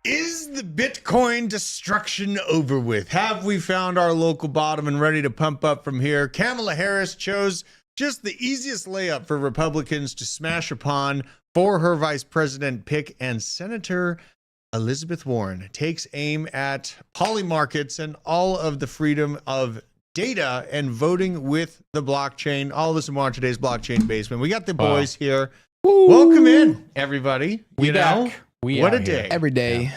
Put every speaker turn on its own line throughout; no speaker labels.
Is the Bitcoin destruction over with? Have we found our local bottom and ready to pump up from here? Kamala Harris chose just the easiest layup for Republicans to smash upon for her vice president pick, and Senator Elizabeth Warren takes aim at poly markets and all of the freedom of data and voting with the blockchain. All this and more on today's Blockchain Basement. We got the boys here. Woo. Welcome in, everybody.
What a day.
Every day.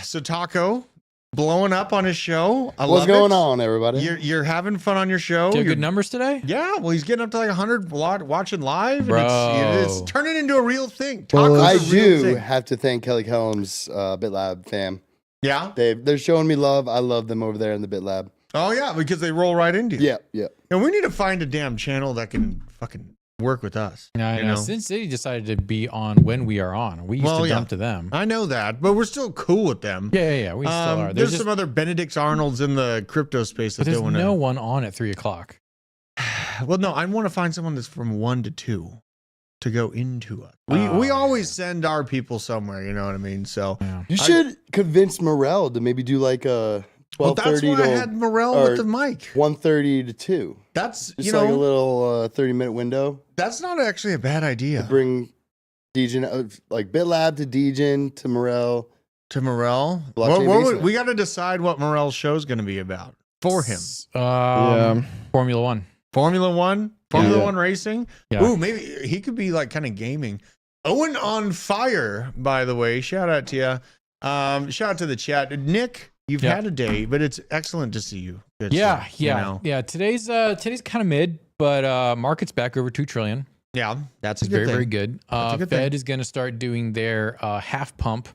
So Taco blowing up on his show.
What's going on, everybody?
You're having fun on your show.
Do you have good numbers today?
Yeah, well, he's getting up to like 100 watching live.
Bro.
And it's turning into a real thing.
Well, I
Taco's a real
do
thing.
have to thank Kelly Kellum's BitLab fam.
Yeah?
They're showing me love. I love them over there in the BitLab.
Oh, yeah, because they roll right into you.
Yeah.
And we need to find a damn channel that can fucking work with us.
I know. Sin City decided to be on when we are on. We used to jump to them.
I know that, but we're still cool with them.
Yeah. We still are.
There's some other Benedict Arnolds in the crypto space that
there's
don't want
no one on at 3 o'clock.
Well, no, I want to find someone that's from 1 to 2 to go into us. We always send our people somewhere, you know what I mean? So
You should convince Morel to maybe do like a 12:30
that's why I had Morel with the mic.
1:30 to 2.
That's
Just like a little 30-minute window.
That's not actually a bad idea.
To bring Degen, like BitLab to Degen to Morel.
To Morel? We got to decide what Morel's show is going to be about for him.
Formula One.
Formula One racing?
Yeah.
Ooh, maybe he could be like kind of gaming. Owen on fire, by the way. Shout out to you. Shout out to the chat. Nick, you've had a day, but it's excellent to see you. Good stuff, you know?
Yeah. Today's kind of mid, but market's back over 2 trillion.
Yeah, that's a
It's
good
very,
thing.
very good.
That's a good
Fed
thing.
is going to start doing their half pump.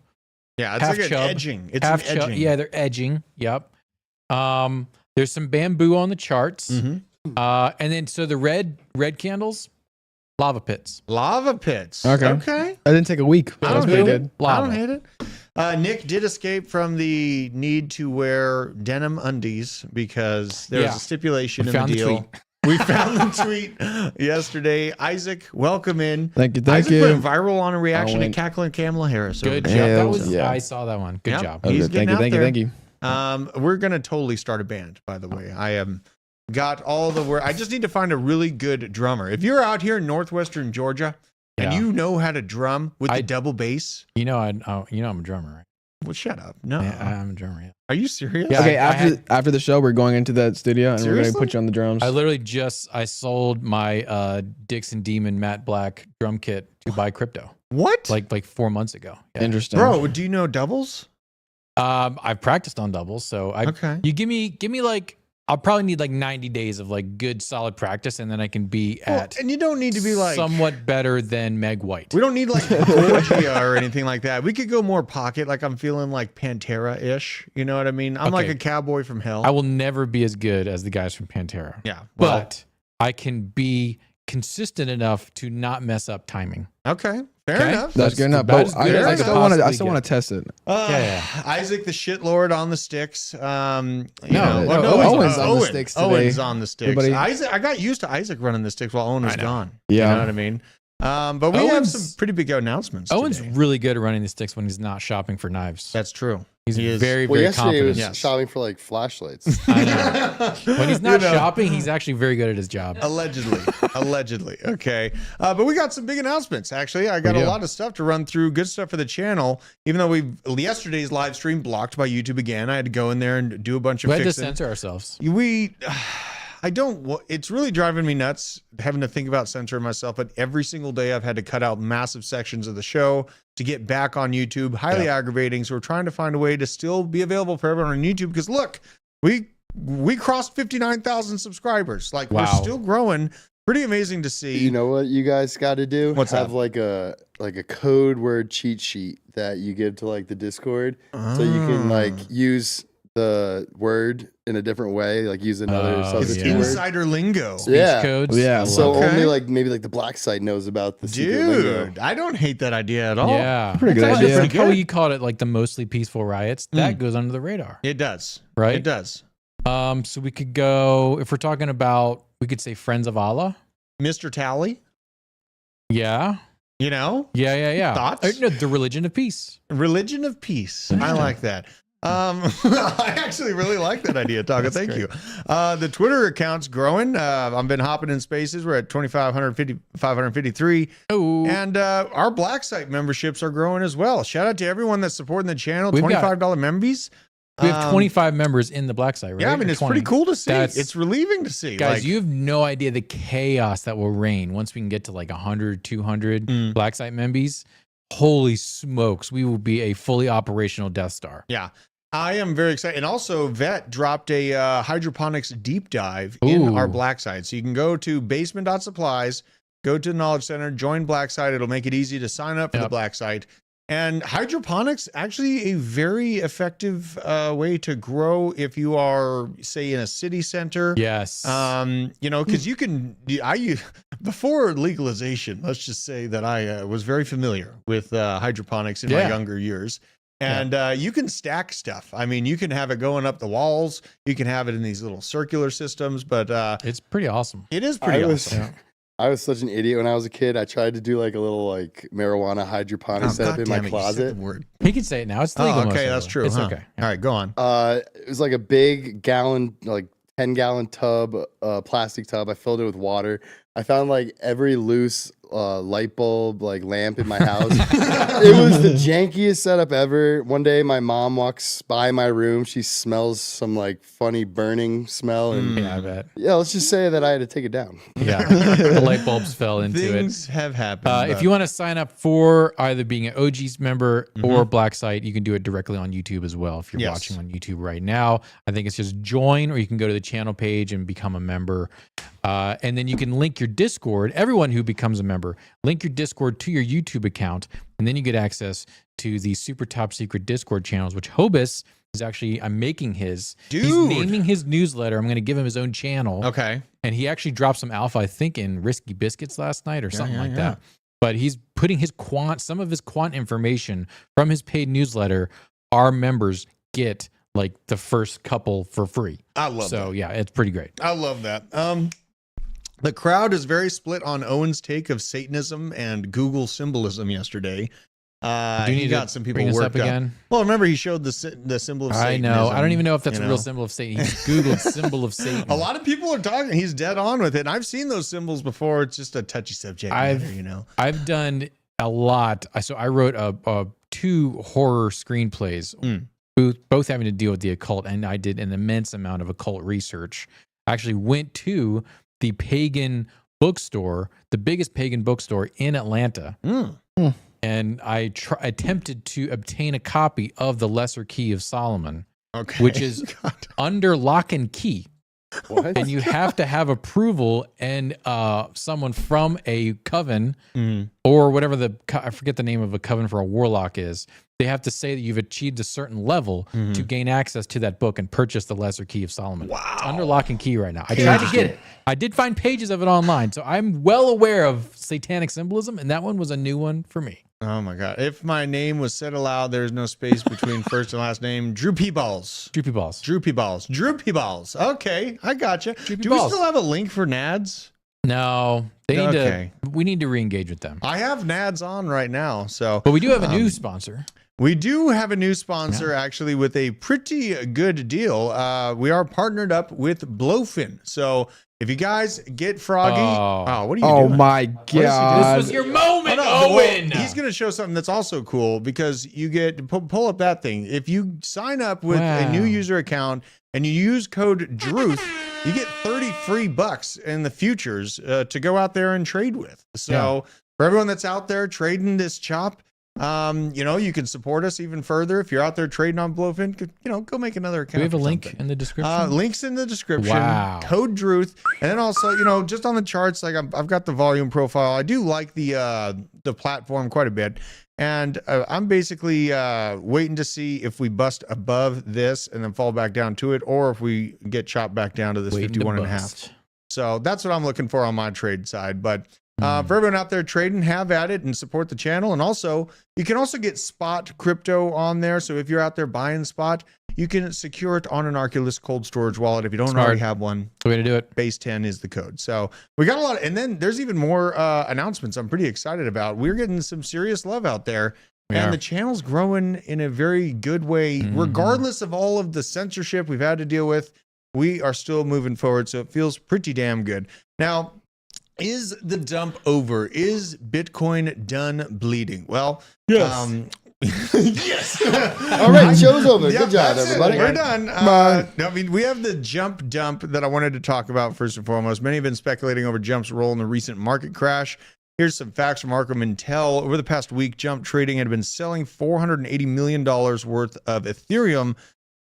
Yeah, it's
half
like an
chub,
edging. It's
half
an edging.
Yeah, they're edging. Yep. There's some bamboo on the charts.
Mm-hmm.
And then so the red candles, lava pits.
Lava pits.
Okay.
Okay.
That didn't take a week.
I
That's
don't
pretty
hate
good.
it. I don't hate it. Nick did escape from the need to wear denim undies because there was a stipulation in the deal. We found the tweet yesterday. Isaac, welcome in.
Thank you.
Isaac went viral on a reaction to cackling Kamala Harris.
Good job. I saw that one. Good job.
He's getting out there.
Thank you.
We're going to totally start a band, by the way. I am got all the work. I just need to find a really good drummer. If you're out here in northwestern Georgia and you know how to drum with the double bass.
I'm a drummer, right?
Well, shut up. No.
Yeah, I'm a drummer. Yeah.
Are you serious?
Yeah,
Okay, after the show, we're going into that studio and we're going to put you on the drums.
I literally I sold my Dixon Demon Matte Black drum kit to buy crypto.
What?
Like 4 months ago. Yeah.
Interesting.
Bro, do you know doubles?
I've practiced on doubles, so you give me like I'll probably need like 90 days of like good solid practice, and then I can be
and you don't need to be like
somewhat better than Meg White.
We don't need like Borgia or anything like that. We could go more pocket, like I'm feeling like Pantera-ish. You know what I mean? I'm like a cowboy from hell.
I will never be as good as the guys from Pantera.
Yeah,
but I can be consistent enough to not mess up timing.
Okay. Fair enough.
That's good enough. But I still want to test it.
Isaac the shitlord on the sticks.
Owen's on the sticks today.
Owen's on the sticks. I got used to Isaac running the sticks while Owen was gone.
Yeah.
You know what I mean? But we have some pretty big announcements
Owen's
today.
really good at running the sticks when he's not shopping for knives.
That's true.
He's very,
well,
very
yesterday
confident.
he was shopping for like flashlights.
I know. When he's not shopping, he's actually very good at his job.
Allegedly. Okay. But we got some big announcements, actually. I got a lot of stuff to run through. Good stuff for the channel. Even though yesterday's live stream blocked by YouTube again, I had to go in there and do a bunch of
fixing. We had to
fixing.
censor ourselves.
It's really driving me nuts having to think about censoring myself, but every single day I've had to cut out massive sections of the show to get back on YouTube. Highly aggravating. So we're trying to find a way to still be available for everyone on YouTube because look, we crossed 59,000 subscribers. Like we're still growing. Pretty amazing to see.
You know what you guys got to do?
Have
like a code word cheat sheet that you give to like the Discord so you can like use the word in a different way, like use another substitute word.
Insider lingo.
Codes.
Yeah.
So only like maybe like the black site knows about the secret lingo.
I don't hate that idea at all.
Yeah.
Pretty good idea.
Like how you called it like the mostly peaceful riots. That goes under the radar.
It does.
Right?
It does.
So we could go, if we're talking about, we could say Friends of Allah.
Mr. Tally.
Yeah.
You know?
Yeah.
Thoughts?
No, the religion of peace.
Religion of peace. I like that. I actually really like that idea, Taco. Thank you. The Twitter account's growing. I've been hopping in spaces. We're at 553.
Oh,
And our Black Site memberships are growing as well. Shout out to everyone that's supporting the channel.
We've got-
$25 membees.
we have 25 members in the Black Site, right?
Yeah, I mean,
Or
it's
20.
pretty cool to see.
That's-
It's relieving to see.
Guys,
Like,
you have no idea the chaos that will reign once we can get to like 100, 200 Black Site membies. Holy smokes, we will be a fully operational Death Star.
yeah. I am very excited. And also, Vet dropped a hydroponics deep dive in our Black Site. So you can go to basement.supplies, go to the Knowledge Center, join Black Site. It'll make it easy to sign up for the Black Site. And hydroponics, actually a very effective way to grow if you are, say, in a city center.
Yes.
You know, because you can, before legalization, let's just say that I was very familiar with hydroponics in my younger years. And you can stack stuff. I mean, you can have it going up the walls. You can have it in these little circular systems, but
it's pretty awesome.
it is pretty awesome.
I was such an idiot when I was a kid. I tried to do like a little like marijuana hydroponic setup in my closet.
He can say it now. It's legal.
Okay, that's true.
It's
huh?
okay.
All right, go on.
It was like a big gallon, like 10-gallon tub, plastic tub. I filled it with water. I found like every loose light bulb, like lamp in my house. It was the jankiest setup ever. One day my mom walks by my room. She smells some like funny burning smell. And
Yeah, I bet.
yeah, let's just say that I had to take it down.
Yeah. The light bulbs fell into
Things
it.
have happened.
If you want to sign up for either being an OG's member or Black Site, you can do it directly on YouTube as well. If you're watching on YouTube right now, I think it's just join, or you can go to the channel page and become a member. And then you can link your Discord. Everyone who becomes a member, link your Discord to your YouTube account, and then you get access to the super top secret Discord channels, which Hobus is actually, I'm making his.
Dude.
He's naming his newsletter. I'm going to give him his own channel.
Okay.
And he actually dropped some alpha, I think, in Risky Biscuits last night or something like that. But he's putting his some of his quant information from his paid newsletter. Our members get like the first couple for free.
I love that.
So yeah, it's pretty great.
I love that. The crowd is very split on Owen's take of Satanism and Google symbolism yesterday.
Do you need
he got some people
bring this
worked
up
up.
again?
Well, remember he showed the symbol of Satanism.
I know. I don't even know if that's
you
a real symbol of Satan. He Googled symbol of Satan.
A lot of people are talking. He's dead on with it. And I've seen those symbols before. It's just a touchy subject matter, you know.
I've done a lot. So I wrote 2 horror screenplays, both having to deal with the occult, and I did an immense amount of occult research. I actually went to the pagan bookstore, the biggest pagan bookstore in Atlanta. And I attempted to obtain a copy of the Lesser Key of Solomon, which is under lock and key.
What?
And you have to have approval and someone from a coven or whatever I forget the name of a coven for a warlock is. They have to say that you've achieved a certain level to gain access to that book and purchase the Lesser Key of Solomon.
Wow.
It's under lock and key right now. I tried to get it. I did find pages of it online. So I'm well aware of satanic symbolism, and that one was a new one for me.
Oh my God. If my name was said aloud, there's no space between first and last name. Droopy Balls.
Droopy Balls.
Droopy Balls. Droopy Balls. Okay. I gotcha.
Droopy
Do
Balls.
we still have a link for NADS?
No, we need to re-engage with them.
I have NADS on right now. So,
But we do have a new sponsor.
we do have a new sponsor actually with a pretty good deal. We are partnered up with Blowfin. So if you guys get froggy, what are you doing?
Oh my God.
This was your moment,
Well,
Owen.
he's going to show something that's also cool because you get pull up that thing. If you sign up with a new user account and you use code Druth, you get 30 free bucks in the futures to go out there and trade with. So for everyone that's out there trading this chop, you know, you can support us even further. If you're out there trading on Blowfin, you know, go make another account.
Do we have a
or
link
something.
in the description?
Links in the description.
Wow.
Code Druth, and then also, you know, just on the charts, like I've got the volume profile. I do like the platform quite a bit, and I'm basically waiting to see if we bust above this and then fall back down to it, or if we get chopped back down to this 51.5. So that's what I'm looking for on my trade side. But For everyone out there trading, have at it and support the channel. And also, you can also get spot crypto on there. So if you're out there buying spot, you can secure it on an Arculus cold storage wallet. If you don't already have one,
the way to do it.
base 10 is the code. So we got a lot and then there's even more announcements I'm pretty excited about. We're getting some serious love out there. The channel's growing in a very good way, regardless of all of the censorship we've had to deal with. We are still moving forward, so it feels pretty damn good. Now, is the dump over? Is Bitcoin done bleeding? Well, yes.
All right, show's over. Good job, everybody.
We're done. I mean, we have the jump dump that I wanted to talk about first and foremost. Many have been speculating over Jump's role in the recent market crash. Here's some facts from Arkham Intel. Over the past week, Jump Trading had been selling $480 million worth of Ethereum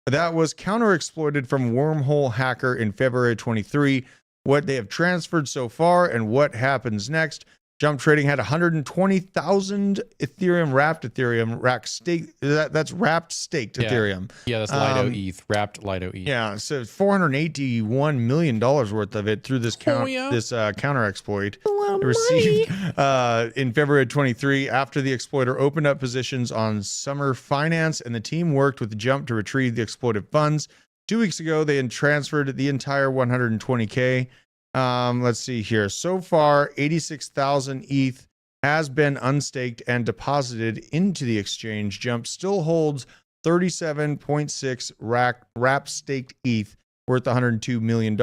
that was counter-exploited from Wormhole Hacker in February 23. What they have transferred so far and what happens next. Jump Trading had 120,000 Ethereum, wrapped Ethereum, that's wrapped staked Ethereum.
Yeah, that's Lido ETH, wrapped Lido ETH.
Yeah, so $481 million worth of it through this counter exploit received in February 23 after the exploiter opened up positions on Summer Finance and the team worked with Jump to retrieve the exploited funds. 2 weeks ago, they had transferred the entire 120K. Let's see here. So far, 86,000 ETH has been unstaked and deposited into the exchange. Jump still holds 37.6 wrap staked ETH worth $102 million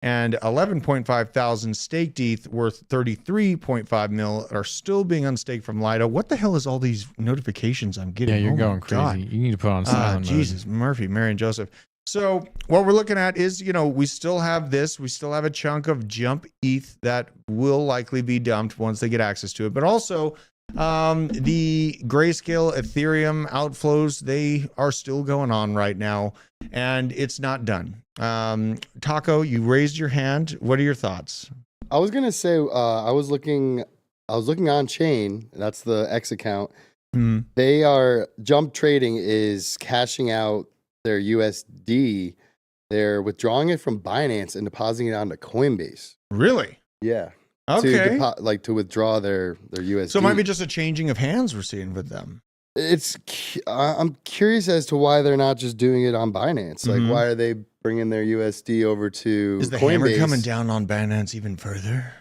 and 11.5 thousand staked ETH worth 33.5 mil are still being unstaked from Lido. What the hell is all these notifications I'm getting?
Yeah, you're going crazy. God. You need to put on silent mode.
Jesus, Murphy, Mary, and Joseph. So what we're looking at is, we still have this. We still have a chunk of Jump ETH that will likely be dumped once they get access to it. But also the Grayscale Ethereum outflows, they are still going on right now, and it's not done. Taco, you raised your hand. What are your thoughts?
I was gonna say I was looking on chain. That's the X account. They are Jump Trading is cashing out their USD. They're withdrawing it from Binance and depositing it onto Coinbase.
Really?
Yeah.
Okay.
To withdraw their USD.
So it might be just a changing of hands we're seeing with them.
I'm curious as to why they're not just doing it on Binance. Like, why are they bringing their USD over to
Is the
Coinbase?
hammer coming down on Binance even further?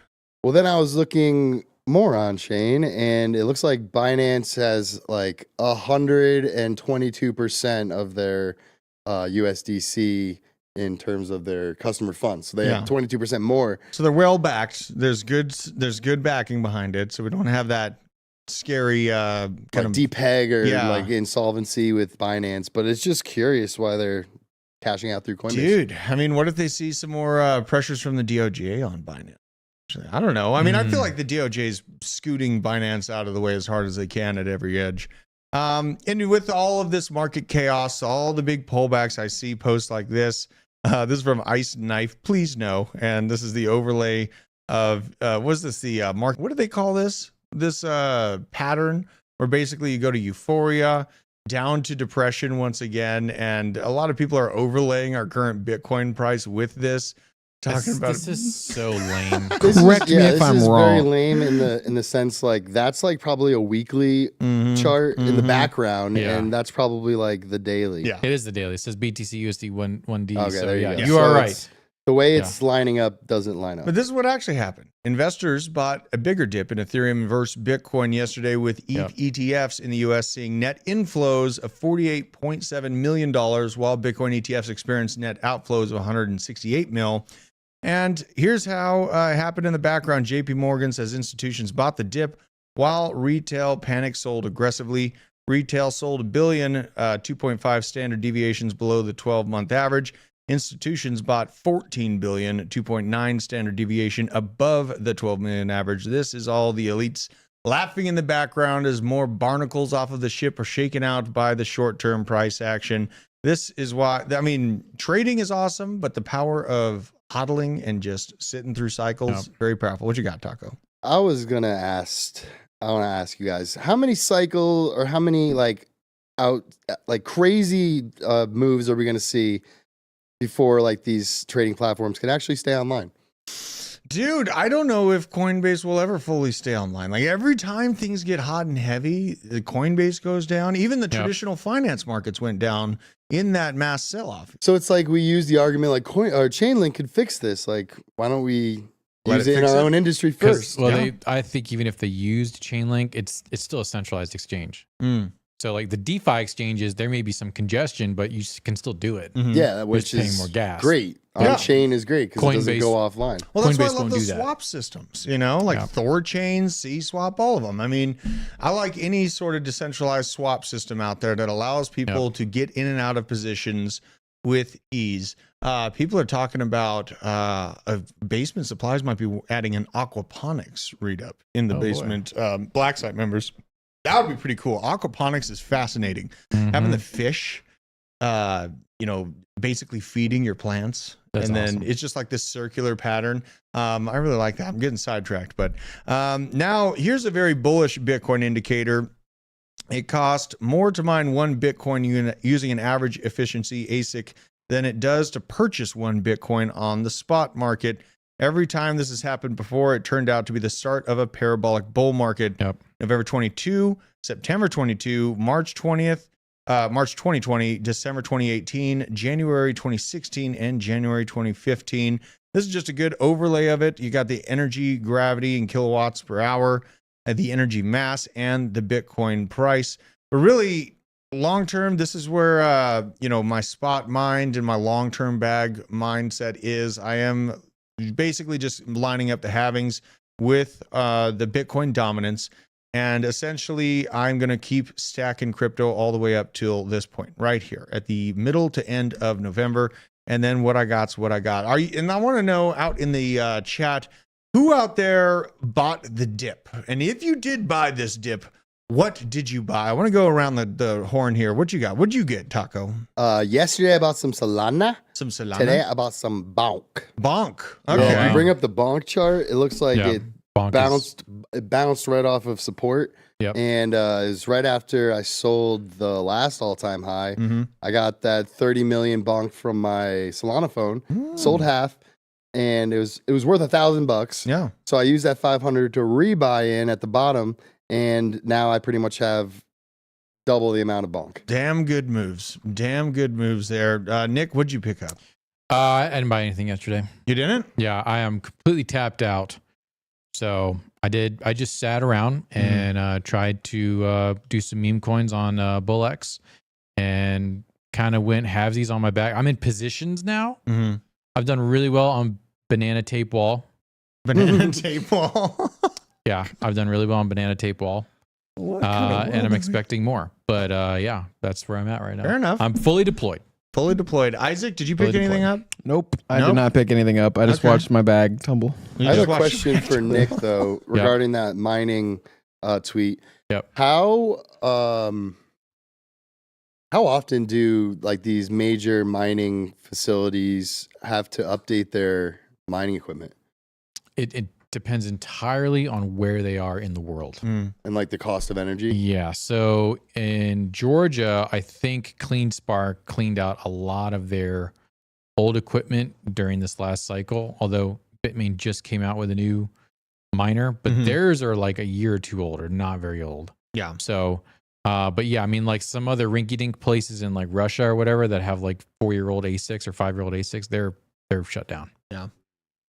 Well, then I was looking more on chain, and it looks like Binance has like 122% of their USDC in terms of their customer funds. So they have 22% more.
So they're well backed. There's good backing behind it. So we don't have that scary kind of
depeg or like insolvency with Binance. But it's just curious why they're cashing out through Coinbase.
Dude, I mean, what if they see some more pressures from the DOJ on Binance? I don't know. I mean, I feel like the DOJ is scooting Binance out of the way as hard as they can at every edge. And with all of this market chaos, all the big pullbacks, I see posts like this. This is from Ice Knife. Please no. And this is the overlay of was this the market? What do they call this? This pattern where basically you go to euphoria, down to depression once again, and a lot of people are overlaying our current Bitcoin price with this.
This is so lame.
Correct me if I'm wrong.
Very lame in the sense like that's like probably a weekly chart in the background, and that's probably like the daily.
Yeah, it is the daily. It says BTC USD 1D.
Okay,
so
there you
yeah,
go.
you are right.
The way it's lining up doesn't line up.
But this is what actually happened. Investors bought a bigger dip in Ethereum versus Bitcoin yesterday with ETFs in the US seeing net inflows of $48.7 million while Bitcoin ETFs experienced net outflows of $168 million. And here's how it happened in the background. JP Morgan says institutions bought the dip while retail panic sold aggressively. Retail sold $1 billion, 2.5 standard deviations below the 12-month average. Institutions bought $14 billion, 2.9 standard deviation above the 12 million average. This is all the elites laughing in the background as more barnacles off of the ship are shaken out by the short-term price action. This is why, I mean, trading is awesome, but the power of hodling and just sitting through cycles, very powerful. What you got, Taco?
I want to ask you guys, how many cycle or how many crazy moves are we going to see before like these trading platforms can actually stay online?
Dude, I don't know if Coinbase will ever fully stay online. Like every time things get hot and heavy, the Coinbase goes down. Even the traditional finance markets went down in that mass sell-off.
So it's like we use the argument like Chainlink could fix this. Like, why don't we use it in our own industry first?
Well, I think even if they used Chainlink, it's still a centralized exchange. So like the DeFi exchanges, there may be some congestion, but you can still do it.
Yeah, which is
paying more gas.
Great. On chain is great because it doesn't
Coinbase-
go offline.
Well, that's why I
Coinbase
love
won't
the
do that.
swap systems, you know, like Thor Chain, C-Swap, all of them. I mean, I like any sort of decentralized swap system out there that allows people to get in and out of positions with ease. People are talking about basement supplies might be adding an aquaponics read up in the basement black site members. That would be pretty cool. Aquaponics is fascinating. Having the fish, you know, basically feeding your plants.
That's
and then
awesome.
it's just like this circular pattern. I really like that. I'm getting sidetracked, but now here's a very bullish Bitcoin indicator. It costs more to mine one Bitcoin unit using an average efficiency ASIC than it does to purchase one Bitcoin on the spot market. Every time this has happened before, it turned out to be the start of a parabolic bull market. November 22, September 22, March 20th, March 2020, December 2018, January 2016, and January 2015. This is just a good overlay of it. You got the energy, gravity, and kilowatts per hour, the energy mass, and the Bitcoin price. But really, long term, this is where you know, my spot mind and my long term bag mindset is. I am basically just lining up the halvings with the Bitcoin dominance. And essentially, I'm going to keep stacking crypto all the way up till this point right here at the middle to end of November. And then what I got's what I got. And I want to know out in the chat, who out there bought the dip? And if you did buy this dip, what did you buy? I want to go around the horn here. What you got? What'd you get, Taco?
Yesterday I bought some Solana.
Some Solana?
Today I bought some Bonk.
Bonk.
Okay.
Okay.
If you bring up the Bonk chart, it looks like it bounced right off of support. And it was right after I sold the last all-time high. I got that 30 million bonk from my Solana phone, sold half, and it was worth $1,000.
Yeah.
So I used that 500 to rebuy in at the bottom, and now I pretty much have double the amount of bonk.
Damn good moves. Damn good moves there. Nick, what'd you pick up?
I didn't buy anything yesterday.
You didn't?
Yeah, I am completely tapped out. So I just sat around and tried to do some meme coins on BullX and kind of went halvesies on my back. I'm in positions now. I've done really well on banana tape wall.
Banana tape wall.
Yeah, I've done really well on banana tape wall. And I'm expecting more. But yeah, that's where I'm at right now.
Fair enough.
I'm fully deployed.
Fully deployed. Isaac, did you pick anything up?
Nope. I did not pick anything up. I just watched my bag tumble.
You
I have
just
a
watched
question for Nick, though, regarding that mining tweet. How often do like these major mining facilities have to update their mining equipment?
It depends entirely on where they are in the world.
And like the cost of energy?
Yeah. So in Georgia, I think CleanSpark cleaned out a lot of their old equipment during this last cycle, although Bitmain just came out with a new miner, but theirs are like a year or two older, not very old.
Yeah.
So, but yeah, I mean, like some other rinky-dink places in like Russia or whatever that have like 4-year-old ASICs or 5-year-old ASICs, they're shut down.
Yeah.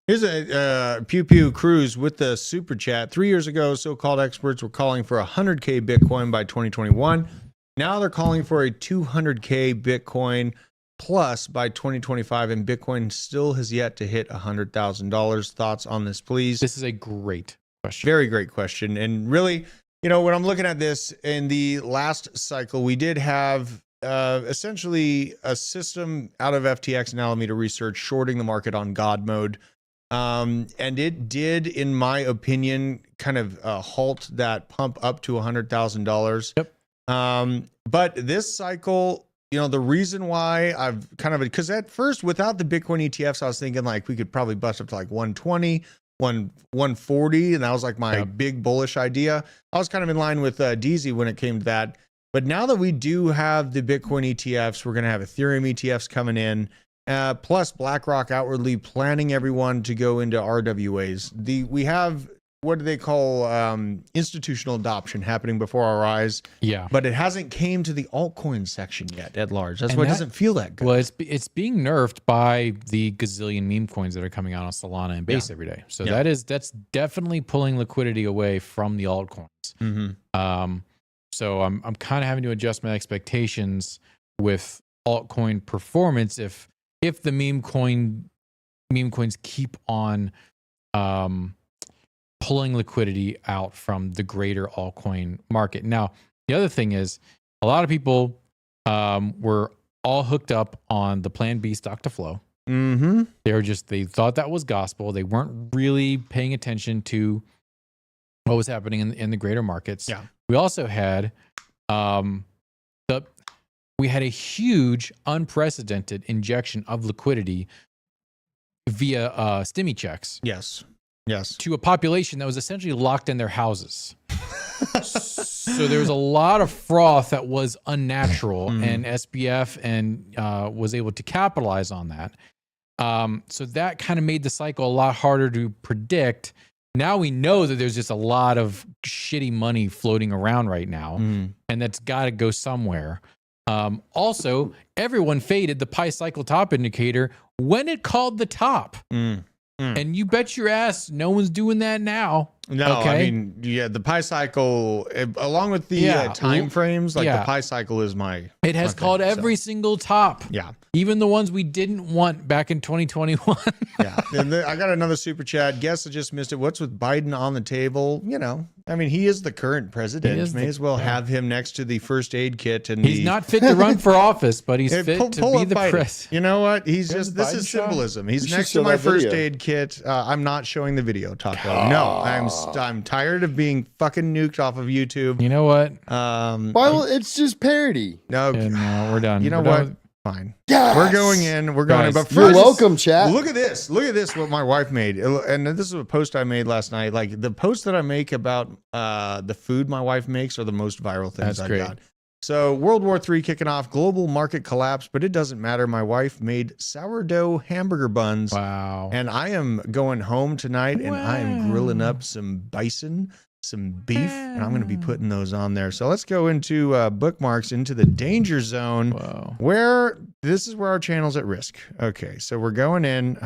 Here's a Pew Pew Cruise with the super chat. 3 years ago, so-called experts were calling for 100K Bitcoin by 2021. Now they're calling for a 200K Bitcoin plus by 2025, and Bitcoin still has yet to hit $100,000. Thoughts on this, please?
This is a great question.
Very great question. And really, you know, when I'm looking at this in the last cycle, we did have essentially a system out of FTX and Alameda Research shorting the market on God mode. And it did, in my opinion, kind of halt that pump up to $100,000.
Yep.
But this cycle, you know, the reason why I've kind of, because at first without the Bitcoin ETFs, I was thinking like we could probably bust up to like 120, 140. And that was like my big bullish idea. I was kind of in line with DZ when it came to that. But now that we do have the Bitcoin ETFs, we're going to have Ethereum ETFs coming in. plus BlackRock outwardly planning everyone to go into RWAs. We have, what do they call, institutional adoption happening before our eyes.
Yeah.
But it hasn't came to the altcoin section yet at large. That's
And
why it
that-
doesn't feel that good.
Well, it's being nerfed by the gazillion meme coins that are coming out on Solana and Base every day. So that's definitely pulling liquidity away from the altcoins.
Mm-hmm.
So I'm kind of having to adjust my expectations with altcoin performance if the meme coins keep on pulling liquidity out from the greater altcoin market. Now, the other thing is a lot of people were all hooked up on the Plan B stock to flow.
Mm-hmm.
They thought that was gospel. They weren't really paying attention to what was happening in the greater markets.
Yeah.
We also had we had a huge unprecedented injection of liquidity via stimmy checks.
Yes.
To a population that was essentially locked in their houses. So there was a lot of froth that was unnatural, and SBF was able to capitalize on that. So that kind of made the cycle a lot harder to predict. Now we know that there's just a lot of shitty money floating around right now, and that's got to go somewhere. Also, everyone faded the Pi cycle top indicator when it called the top. And you bet your ass no one's doing that now.
No,
okay?
I mean, the Pi cycle, along with the time frames, like the Pi cycle is my.
It has called every single top.
Yeah.
Even the ones we didn't want back in 2021.
Yeah. And I got another super chat. Guess I just missed it. What's with Biden on the table? You know, I mean, he is the current president. May as well have him next to the first aid kit. And
he's not fit to run for office, but he's fit to be the president.
You know what? He's just, this is symbolism. He's next to my first aid kit. I'm not showing the video, Taco. No, I'm tired of being fucking nuked off of YouTube.
You know what?
Well, it's just parody.
No,
no, we're done.
You know
We're
what?
done.
Fine.
Yes!
We're going in. We're going in. But
You're
first,
welcome, chat.
Look at this. Look at this. What my wife made. And this is a post I made last night. Like the posts that I make about the food my wife makes are the most viral things I've got. So World War III kicking off, global market collapse, but it doesn't matter. My wife made sourdough hamburger buns.
Wow.
And I am going home tonight and I am grilling up some bison, some beef, and I'm going to be putting those on there. So let's go into bookmarks, into the danger zone, where this is where our channel's at risk. Okay, so we're going in.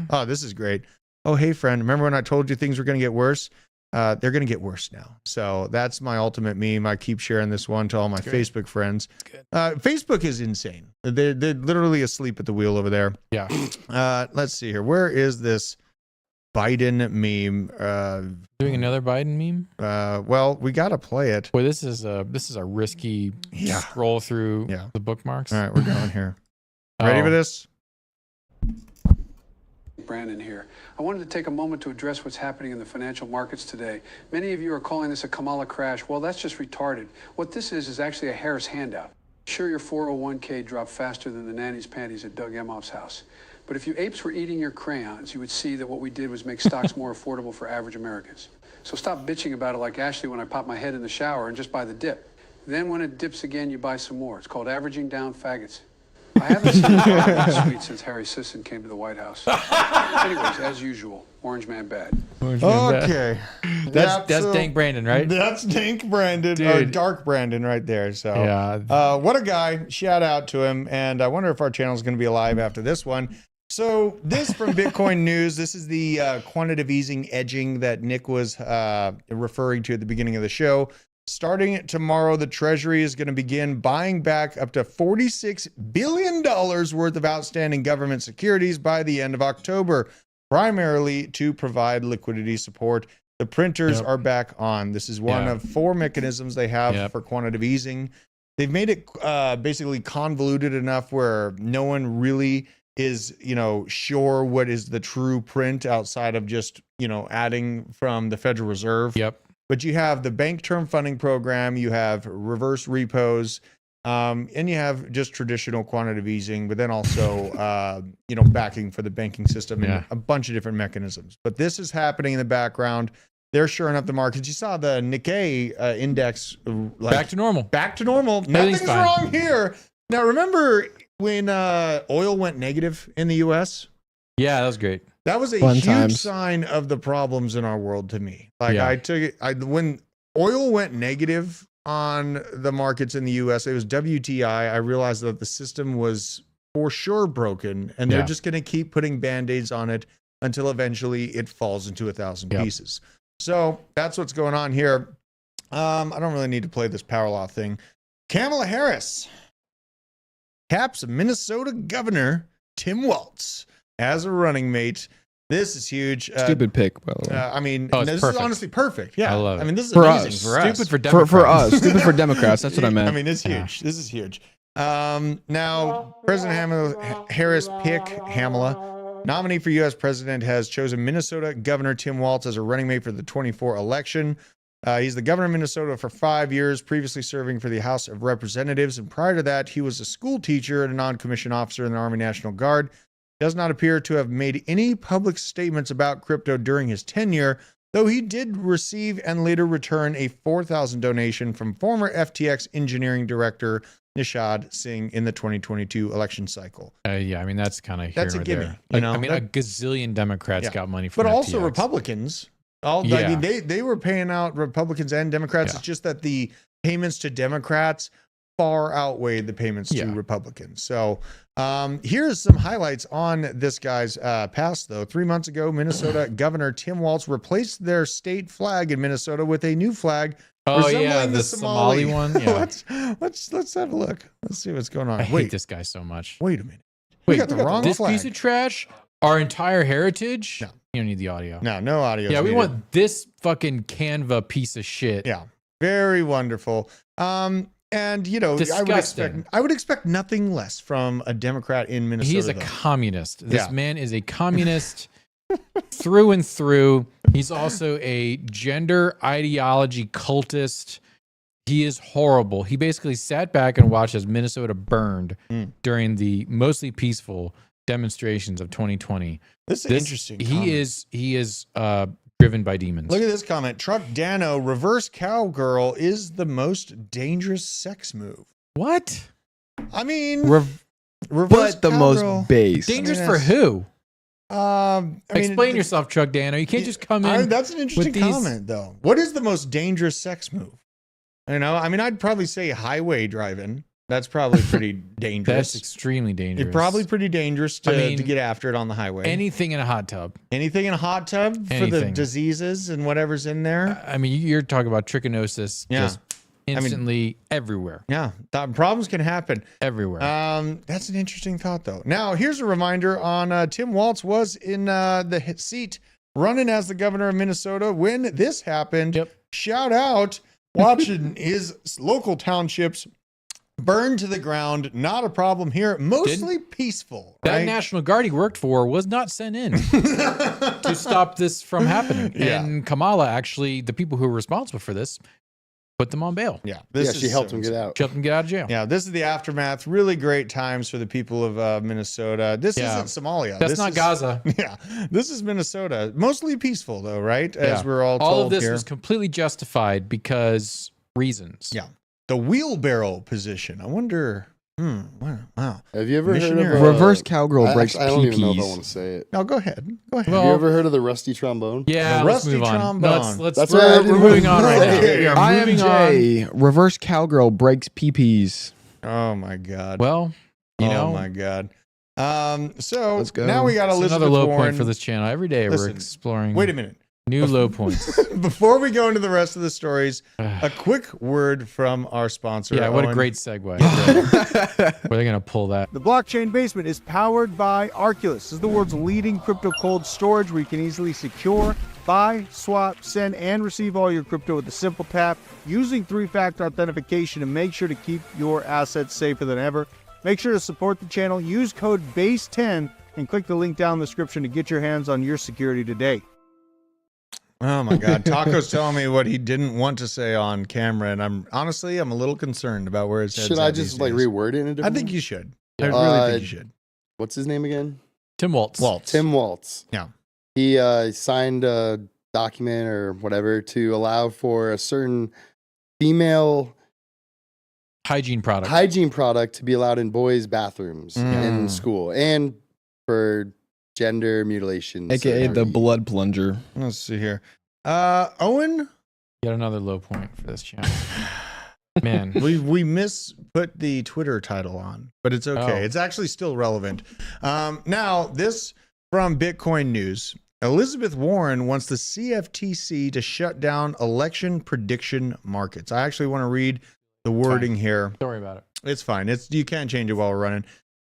Oh, this is great. Oh, hey, friend. Remember when I told you things were going to get worse? They're going to get worse now. So that's my ultimate meme. I keep sharing this one to all my Facebook friends. Facebook is insane. They're literally asleep at the wheel over there.
Yeah.
Let's see here. Where is this Biden meme?
Doing another Biden meme?
Well, we got to play it.
Boy, this is a risky scroll through the bookmarks.
All right, we're going here. Ready for this?
Brandon here. I wanted to take a moment to address what's happening in the financial markets today. Many of you are calling this a Kamala crash. Well, that's just retarded. What this is actually a Harris handout. Sure, your 401k dropped faster than the nanny's panties at Doug Emhoff's house. But if you apes were eating your crayons, you would see that what we did was make stocks more affordable for average Americans. So stop bitching about it like Ashley when I pop my head in the shower and just buy the dip. Then when it dips again, you buy some more. It's called averaging down faggots. I haven't seen a suite since Harry Sisson came to the White House. Anyways, as usual, Orange Man bad.
Okay.
That's Dank Brandon, right?
That's Dank Brandon, or Dark Brandon right there. So, what a guy. Shout out to him. And I wonder if our channel is going to be alive after this one. So this from Bitcoin News. This is the quantitative easing edging that Nick was referring to at the beginning of the show. Starting tomorrow, the Treasury is going to begin buying back up to $46 billion worth of outstanding government securities by the end of October, primarily to provide liquidity support. The printers are back on. This is one of 4 mechanisms they have for quantitative easing. They've made it basically convoluted enough where no one really is, sure what is the true print outside of just, adding from the Federal Reserve. But you have the bank term funding program, you have reverse repos, and you have just traditional quantitative easing, but then also, backing for the banking system and a bunch of different mechanisms. But this is happening in the background. They're shoring up the markets. You saw the Nikkei index.
Back to normal.
Back to normal. Nothing's wrong here. Now, remember, when oil went negative in the U.S.?
Yeah, that was great.
That was a
Fun
huge
times.
sign of the problems in our world to me. Like
Yeah.
I took it when oil went negative on the markets in the US, it was WTI. I realized that the system was for sure broken and they're
Yeah.
just going to keep putting band-aids on it until eventually it falls into 1,000
Yep.
pieces. So that's what's going on here. I don't really need to play this power law thing. Kamala Harris caps Minnesota Governor Tim Walz as a running mate. This is huge.
Stupid pick, by the way.
I mean,
Oh, it's
this
perfect.
is honestly perfect. Yeah,
I love it.
I mean, this is
For
amazing
us.
for us.
Stupid for Democrats.
For us, stupid for Democrats. That's what I meant.
I mean, it's huge. This is huge. Now, President Harris pick Kamala, nominee for U.S. president, has chosen Minnesota Governor Tim Walz as a running mate for the 24 election. He's the governor of Minnesota for 5 years, previously serving for the House of Representatives. And prior to that, he was a school teacher and a non-commissioned officer in the Army National Guard. Does not appear to have made any public statements about crypto during his tenure, though he did receive and later return a $4,000 donation from former FTX engineering director Nishad Singh in the 2022 election cycle.
Yeah, I mean, that's kind of
That's a gimme, you know?
I mean, a gazillion Democrats
Yeah.
got money from
But also
FTX.
Republicans. I
Yeah.
mean, they were paying out Republicans and Democrats.
Yeah.
It's just that the payments to Democrats far outweighed the payments
Yeah.
to Republicans. So here's some highlights on this guy's past, though. 3 months ago, Minnesota Governor Tim Walz replaced their state flag in Minnesota with a new flag.
Oh yeah,
resembling
the Somali one. Yeah.
let's have a look. Let's see what's going on.
I hate
Wait,
this guy so much.
wait a minute. We got the wrong
this
flag.
piece of trash. Our entire heritage.
No.
You don't need the audio.
No audio.
Yeah, we want this fucking Canva piece of shit.
Yeah, very wonderful. And you know,
Disgusting.
I would expect nothing less from a Democrat in Minnesota.
He is a
though.
communist. This
Yeah.
man is a communist through and through. He's also a gender ideology cultist. He is horrible. He basically sat back and watched as Minnesota burned during the mostly peaceful demonstrations of 2020.
This is interesting.
He is driven by demons.
Look at this comment. Truck Dano, reverse cowgirl is the most dangerous sex move.
What?
I mean,
Rev-
reverse
but the
cowgirl.
most base.
Dangerous
I mean,
for
that's-
who?
I mean,
Explain yourself, Chuck Dano. You can't just come in.
That's an interesting
these-
comment, though. What is the most dangerous sex move? You know, I mean, I'd probably say highway driving. That's probably pretty dangerous.
That's extremely dangerous.
It's probably pretty dangerous to,
I mean,
to get after it on the highway.
anything in a hot tub.
Anything in a hot tub for the
Anything.
diseases and whatever's in there.
I mean, you're talking about trichinosis
Yeah.
just instantly everywhere.
Yeah, problems can happen.
Everywhere.
That's an interesting thought, though. Now, here's a reminder on Tim Walz was in the seat running as the governor of Minnesota when this happened.
Yep.
Shout out watching his local townships burn to the ground. Not a problem here. Mostly peaceful.
that
Right?
National Guard he worked for was not sent in to stop this from happening.
Yeah.
And Kamala, actually, the people who were responsible for this, put them on bail.
Yeah,
She helped him get out.
Helped them get out of jail.
Yeah, this is the aftermath. Really great times for the people of Minnesota. This
Yeah.
isn't Somalia.
That's
This
not
is-
Gaza.
Yeah, this is Minnesota. Mostly peaceful, though, right? As
Yeah.
we're all told
All of this
here.
was completely justified because reasons.
Yeah. The wheelbarrow position. I wonder. Wow.
Have you ever heard
Missionary.
of
Reverse cowgirl breaks
I don't even know if I
peepees.
want to say it.
No, go ahead. Go ahead.
Well,
Have you ever heard of the rusty trombone?
Yeah,
The
let's
rusty
move on.
trombone.
Let's
That's why I
we're
didn't
moving
want
on
to
right now.
say it.
We are moving on.
IMJ, reverse cowgirl breaks peepees.
Oh my God.
Well, you know,
Oh my God. So
Let's go.
now we got
it's
Elizabeth
another low
Warren.
point for this channel. Every day
Listen,
we're exploring
Wait a minute.
new low points.
Before we go into the rest of the stories, a quick word from our sponsor.
Yeah, what a
Owen.
great segue. Where are they going to pull that?
The Blockchain Basement is powered by Arculus. This is the world's leading crypto cold storage where you can easily secure, buy, swap, send, and receive all your crypto with a simple tap using 3-factor authentication to make sure to keep your assets safer than ever. Make sure to support the channel. Use code BASE10 and click the link down in the description to get your hands on your security today.
Oh my God. Taco's telling me what he didn't want to say on camera, and I'm a little concerned about where his head's
Should I
at
just
these
like
days.
reword it in a
I
different
think
way?
you should.
Yeah.
I really think you should.
What's his name again?
Tim Waltz.
Tim Waltz.
Yeah.
He signed a document or whatever to allow for a certain female
hygiene product.
hygiene product to be allowed in boys' bathrooms in school and for gender mutilation,
AKA the
surgery.
blood plunger.
Let's see here. Owen,
Got another low point for this channel. Man,
we put the Twitter title on, but it's okay.
Oh.
It's actually still relevant. Now, this from Bitcoin News. Elizabeth Warren wants the CFTC to shut down election prediction markets. I actually want to read the wording here.
don't worry about it.
It's fine. You can't change it while we're running.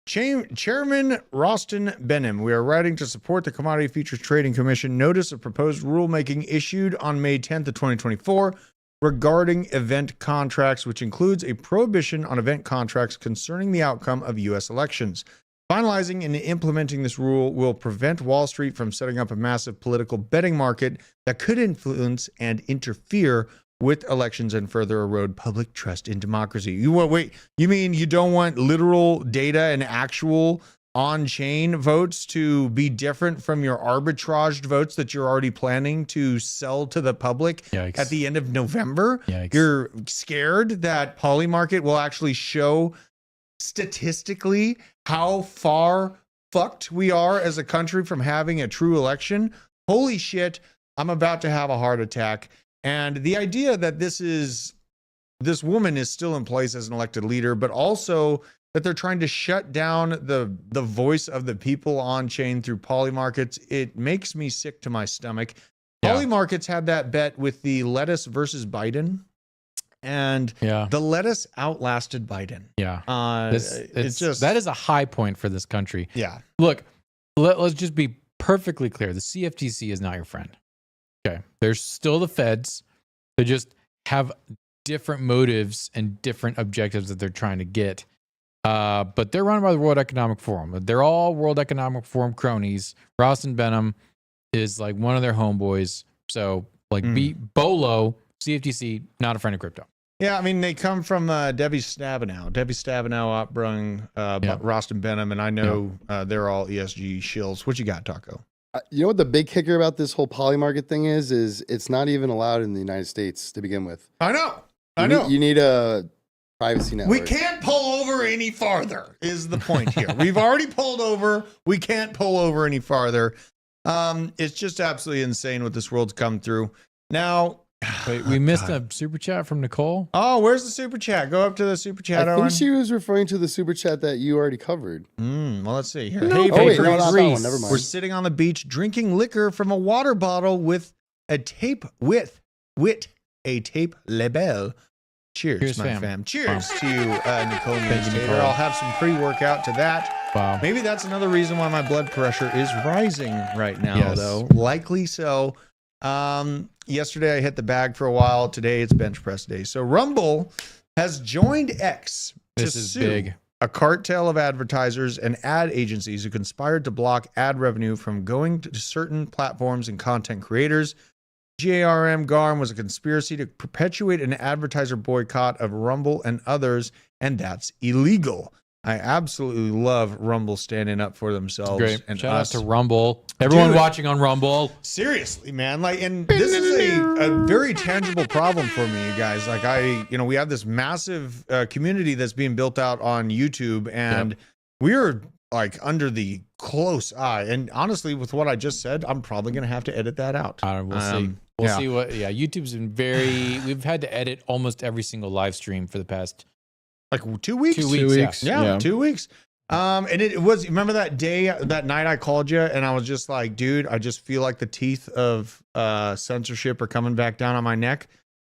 Chairman Rostin Behnam, we are writing to support the Commodity Futures Trading Commission notice of proposed rulemaking issued on May 10th of 2024 regarding event contracts, which includes a prohibition on event contracts concerning the outcome of U.S. elections. Finalizing and implementing this rule will prevent Wall Street from setting up a massive political betting market that could influence and interfere with elections and further erode public trust in democracy. You mean you don't want literal data and actual on-chain votes to be different from your arbitraged votes that you're already planning to sell to the public
Yikes.
at the end of November?
Yikes.
You're scared that Polymarket will actually show statistically how far fucked we are as a country from having a true election? Holy shit, I'm about to have a heart attack. And the idea that this woman is still in place as an elected leader, but also that they're trying to shut down the voice of the people on chain through Polymarkets, it makes me sick to my stomach.
Yeah.
Polymarkets had that bet with the lettuce versus Biden, and the lettuce outlasted Biden.
Yeah.
It's
that is a high point for this country.
Yeah.
Look, let's just be perfectly clear. The CFTC is not your friend. Okay. They're still the feds. They just have different motives and different objectives that they're trying to get. But they're run by the World Economic Forum. They're all World Economic Forum cronies. Rostin Behnam is like one of their homeboys. So like Bolo, CFTC, not a friend of crypto.
Yeah, I mean, they come from Debbie Stabenow. Debbie Stabenow outbrung Rostin Behnam, and I know they're all ESG shills. What you got, Taco?
You know what the big kicker about this whole Polymarket thing is it's not even allowed in the United States to begin with.
I know.
You need a privacy network.
We can't pull over any farther is the point here. We've already pulled over. We can't pull over any farther. It's just absolutely insane what this world's come through. Now,
wait, we missed a super chat from Nicole.
Oh, where's the super chat? Go up to the super chat.
I think she was referring to the super chat that you already covered.
Well, let's see here.
No,
Hey,
Oh, wait,
Baker
no, not that
Grease.
one. Never mind.
We're sitting on the beach drinking liquor from a water bottle with a tape a tape label. Cheers, my fam. Cheers to you, Nicole. Nicole. I'll have some pre-workout to that.
Wow.
Maybe that's another reason why my blood pressure is rising right now, though. Likely so. Yesterday I hit the bag for a while. Today it's bench press day. So Rumble has joined X to sue
big.
a cartel of advertisers and ad agencies who conspired to block ad revenue from going to certain platforms and content creators. GARM was a conspiracy to perpetuate an advertiser boycott of Rumble and others, and that's illegal. I absolutely love Rumble standing up for themselves.
Great.
And
Shout
us.
out to Rumble. Everyone
Dude.
watching on Rumble.
Seriously, man. Like, and this is a very tangible problem for me, you guys. Like, we have this massive community that's being built out on YouTube, and we're like under the close eye. And honestly, with what I just said, I'm probably going to have to edit that out.
We'll see. We'll see what. Yeah, YouTube's been we've had to edit almost every single live stream for the past
like 2 weeks.
2 weeks.
Yeah, 2 weeks. And it was, remember that night I called you and I was just like, dude, I just feel like the teeth of censorship are coming back down on my neck.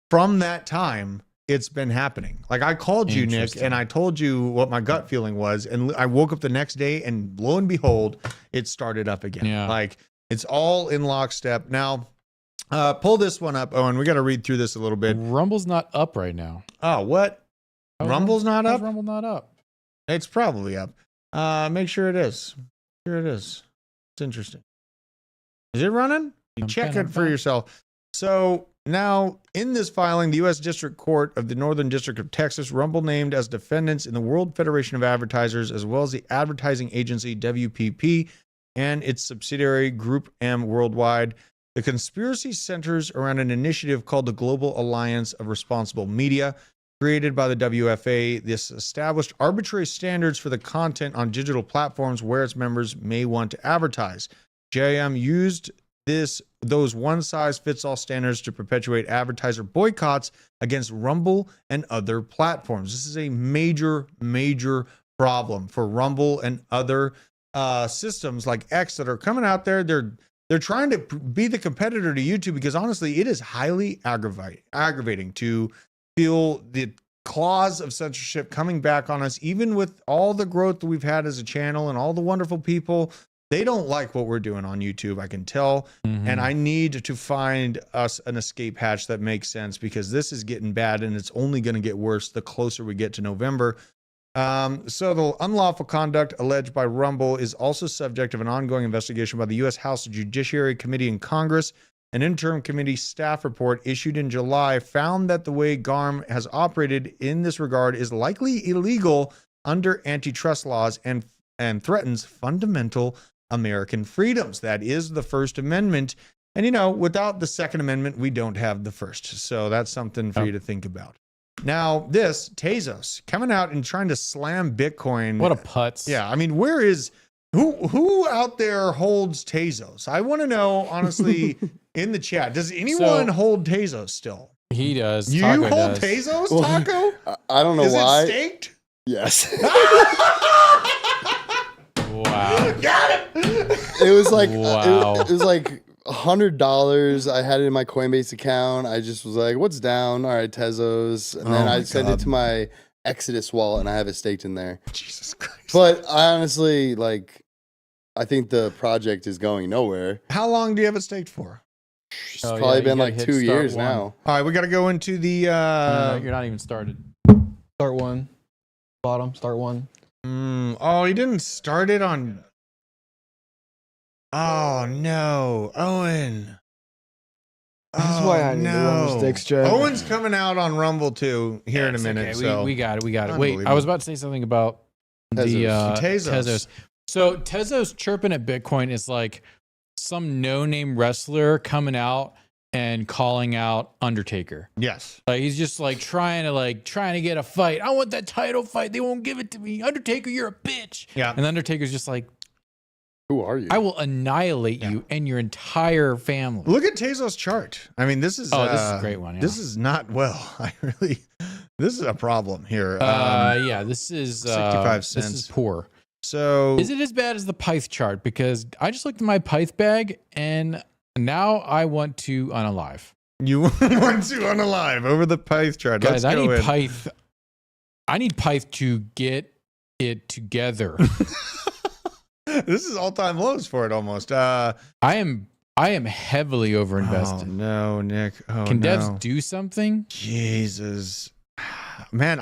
From that time, it's been happening. Like I called you, Nick, and I told you what my gut feeling was. And I woke up the next day and lo and behold, it started up again.
Yeah.
Like it's all in lockstep. Now, pull this one up, Owen. We got to read through this a little bit.
Rumble's not up right now.
Oh, what? Rumble's not up?
Rumble not up?
It's probably up. Make sure it is. Sure it is. It's interesting. Is it running? You check it for yourself. So now in this filing, the U.S. District Court of the Northern District of Texas, Rumble named as defendants in the World Federation of Advertisers, as well as the advertising agency WPP and its subsidiary Group M Worldwide. The conspiracy centers around an initiative called the Global Alliance of Responsible Media, created by the WFA. This established arbitrary standards for the content on digital platforms where its members may want to advertise. JM used those one-size-fits-all standards to perpetuate advertiser boycotts against Rumble and other platforms. This is a major, major problem for Rumble and other systems like X that are coming out there. They're trying to be the competitor to YouTube because honestly, it is highly aggravating to feel the claws of censorship coming back on us, even with all the growth that we've had as a channel and all the wonderful people. They don't like what we're doing on YouTube, I can tell. And I need to find us an escape hatch that makes sense because this is getting bad and it's only going to get worse the closer we get to November. So the unlawful conduct alleged by Rumble is also subject of an ongoing investigation by the U.S. House Judiciary Committee in Congress. An interim committee staff report issued in July found that the way GARM has operated in this regard is likely illegal under antitrust laws and threatens fundamental American freedoms. That is the First Amendment. And, you know, without the Second Amendment, we don't have the First. So that's something for you to think about. Now, this Tezos coming out and trying to slam Bitcoin.
What a putz.
Yeah. I mean, who out there holds Tezos? I want to know, honestly, in the chat. Does anyone hold Tezos still?
He does.
You
Taco
hold
does.
Tezos, Taco?
I don't know
Is
why.
it staked?
Yes.
Wow.
Got it.
It was like
Wow.
it was like $100. I had it in my Coinbase account. I just was like, "What's down?" All right, Tezos, and then
Oh
I
my
sent
God.
it to my Exodus wallet, and I have it staked in there.
Jesus Christ.
But I honestly I think the project is going nowhere.
How long do you have it staked for?
It's
Oh, yeah,
probably
you
been
gotta
like
hit
2
start
years
one.
now.
All right, we got to go into the.
No, you're not even started.
Start one. Bottom. Start one.
Oh, he didn't start it on. Oh no, Owen.
This is why I need to run the sticks, Joe.
Owen's coming out on Rumble too here in a
It's
minute.
okay.
So
We got it. We got it. Wait, I
Unbelievable.
was about to say something about the
Tezos.
Tezos. So Tezos chirping at Bitcoin is like some no-name wrestler coming out and calling out Undertaker.
yes,
Like he's just trying to get a fight. I want that title fight. They won't give it to me. Undertaker, you're a bitch.
yeah.
And Undertaker's just like,
Who are you?
I will annihilate you and your entire family.
Look at Tezos' chart. I mean, this is
Oh, this is a great one, yeah.
This is not well. This is a problem here.
Yeah, this is
65
This
cents.
is poor.
So
Is it as bad as the Pyth chart? Because I just looked at my Pyth bag and now I want to unalive.
you want to unalive over the Pyth chart.
Guys,
Let's
I
go
need
in.
Pyth. I need Pyth to get it together.
This is all-time lows for it almost.
I am heavily overinvested.
Oh no, Nick. Oh
Can
no.
devs do something?
Jesus. Man,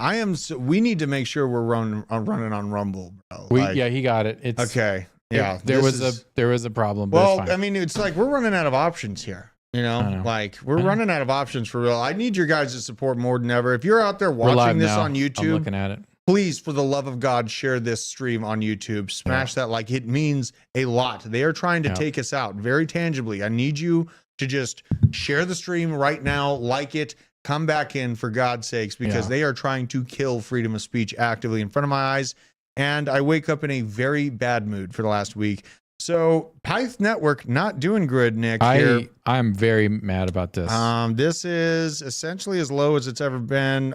we need to make sure we're running on Rumble, bro.
Yeah, he got it. It's
Okay. Yeah.
There
this
was a problem. But
Well,
it's fine.
I mean, it's like we're running out of options here. You know,
I know.
like we're
I know.
running out of options for real. I need your guys' support more than ever. If you're out there
We're live
watching this
now.
on
I'm
YouTube,
looking at it.
please, for the love of God, share this stream on YouTube. Smash that like. It means a lot. They are trying to
Yeah.
take us out very tangibly. I need you to just share the stream right now, like it, come back in for God's sakes, because
Yeah.
they are trying to kill freedom of speech actively in front of my eyes. And I wake up in a very bad mood for the last week. So Pyth Network not doing good, Nick. Here.
I'm very mad about this.
This is essentially as low as it's ever been.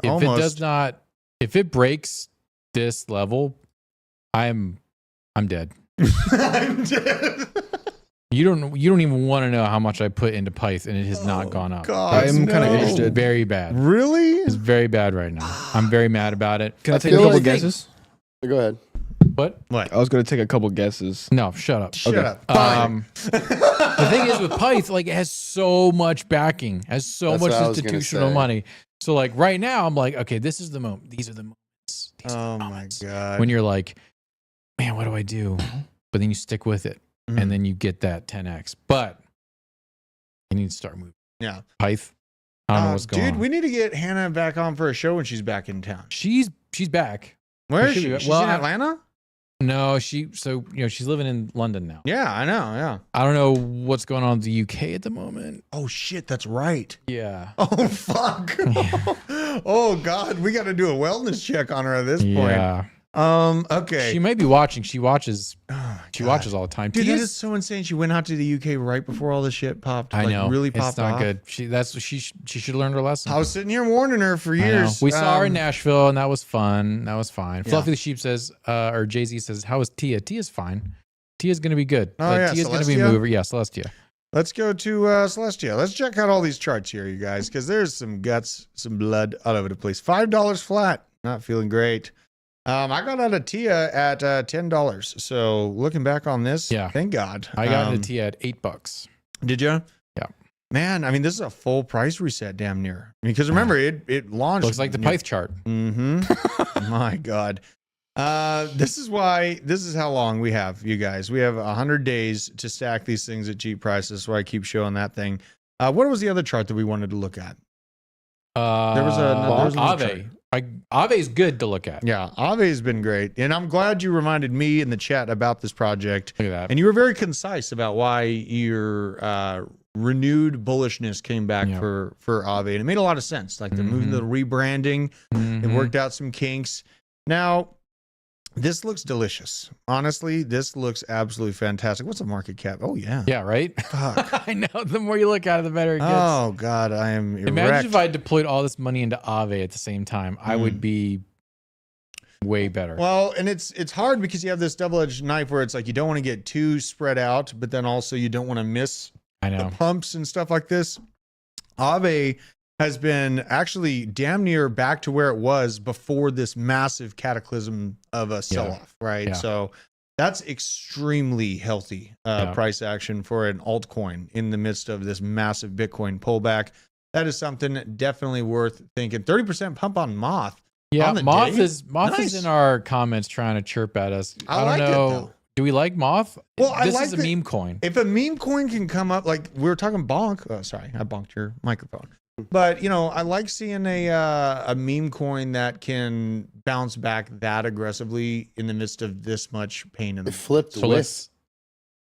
If it breaks this level, I'm dead.
I'm dead.
You don't even want to know how much I put into Pyth and it has not gone up.
God,
I am kinda
no.
It's
interested.
very bad.
Really?
It's very bad right now. I'm very mad about it.
Can I
I
take a
feel
couple
like-
guesses?
Go ahead.
What?
What?
I was going to take a couple guesses.
No, shut up.
Shut
Okay.
up. Fine.
The thing is with Pyth, like it has so much backing, has so
That's
much
what I was gonna
institutional
say.
money. So like right now, I'm like, okay, this is the moment. These are the moments. These are
Oh
the
my
moments.
God.
When you're like, man, what do I do? But then you stick with it,
Mhm.
and then you get that 10x. But you need to start moving.
Yeah.
Pyth. I don't know what's going
Dude,
on.
we need to get Hannah back on for a show when she's back in town.
She's back.
Where is
should
she?
be back.
She's
Well,
in
I-
Atlanta?
No, she's living in London now.
Yeah, I know. Yeah.
I don't know what's going on in the UK at the moment.
Oh, shit. That's right.
Yeah.
Oh, fuck. Oh God, we got to do a wellness check on her at this point.
Yeah.
Okay.
She may be watching. She watches.
Oh,
She
God.
watches all the time.
Dude, that
Tia's-
is so insane. She went out to the UK right before all this shit popped.
I know.
Really popped
it's not
off.
good. She should learn her lesson.
I was sitting here warning her for
I know.
years.
We saw her in Nashville, and that was fun. That was fine.
Yeah.
Fluffy the Sheep says, or Jay-Z says, how is Tia? Tia's fine. Tia's going to be good.
Oh, yeah,
Tia's going to be a
Celestia?
mover. Yeah, Celestia.
Let's go to Celestia. Let's check out all these charts here, you guys, because there's some guts, some blood all over the place. $5 flat. Not feeling great. I got out of Tia at $10. So looking back on this,
Yeah.
thank God.
I got into Tia at $8.
Did you?
Yeah.
Man, I mean, this is a full price reset, damn near. Because remember, it launched.
Looks like the Pyth chart.
Mm-hmm. My God. This is how long we have, you guys. We have 100 days to stack these things at cheap prices. So I keep showing that thing. What was the other chart that we wanted to look at? There was another chart.
Aave. Aave is good to look at.
Yeah, Aave's been great. And I'm glad you reminded me in the chat about this project.
Look at that.
And you were very concise about why your renewed bullishness came back
Yeah.
for Aave. And it made a lot of sense. Like they're moving to the rebranding. It worked out some kinks. Now, this looks delicious. Honestly, this looks absolutely fantastic. What's the market cap? Oh, yeah.
Yeah, right?
Fuck.
I know. The more you look at it, the better it gets.
Oh, God. I am erect.
Imagine if I deployed all this money into Aave at the same time. I would be way better.
Well, and it's hard because you have this double-edged knife where it's like you don't want to get too spread out, but then also you don't want to miss
I
the
know.
pumps and stuff like this. Aave has been actually damn near back to where it was before this massive cataclysm of a sell-off, right?
Yeah.
So that's extremely healthy price action for an altcoin in the midst of this massive Bitcoin pullback. That is something definitely worth thinking. 30% pump on Moth.
Yeah,
on the
Moth
day?
is
Nice.
in our comments trying to chirp at us.
I
I
like it,
don't know.
though.
Do we like Moth?
Well, I
this
like
is a
that-
meme coin.
If a meme coin can come up, like we were talking bonk. Oh, sorry, I bonked your microphone. But you know, I like seeing a meme coin that can bounce back that aggressively in the midst of this much pain in
It
the
flipped
So
whiff.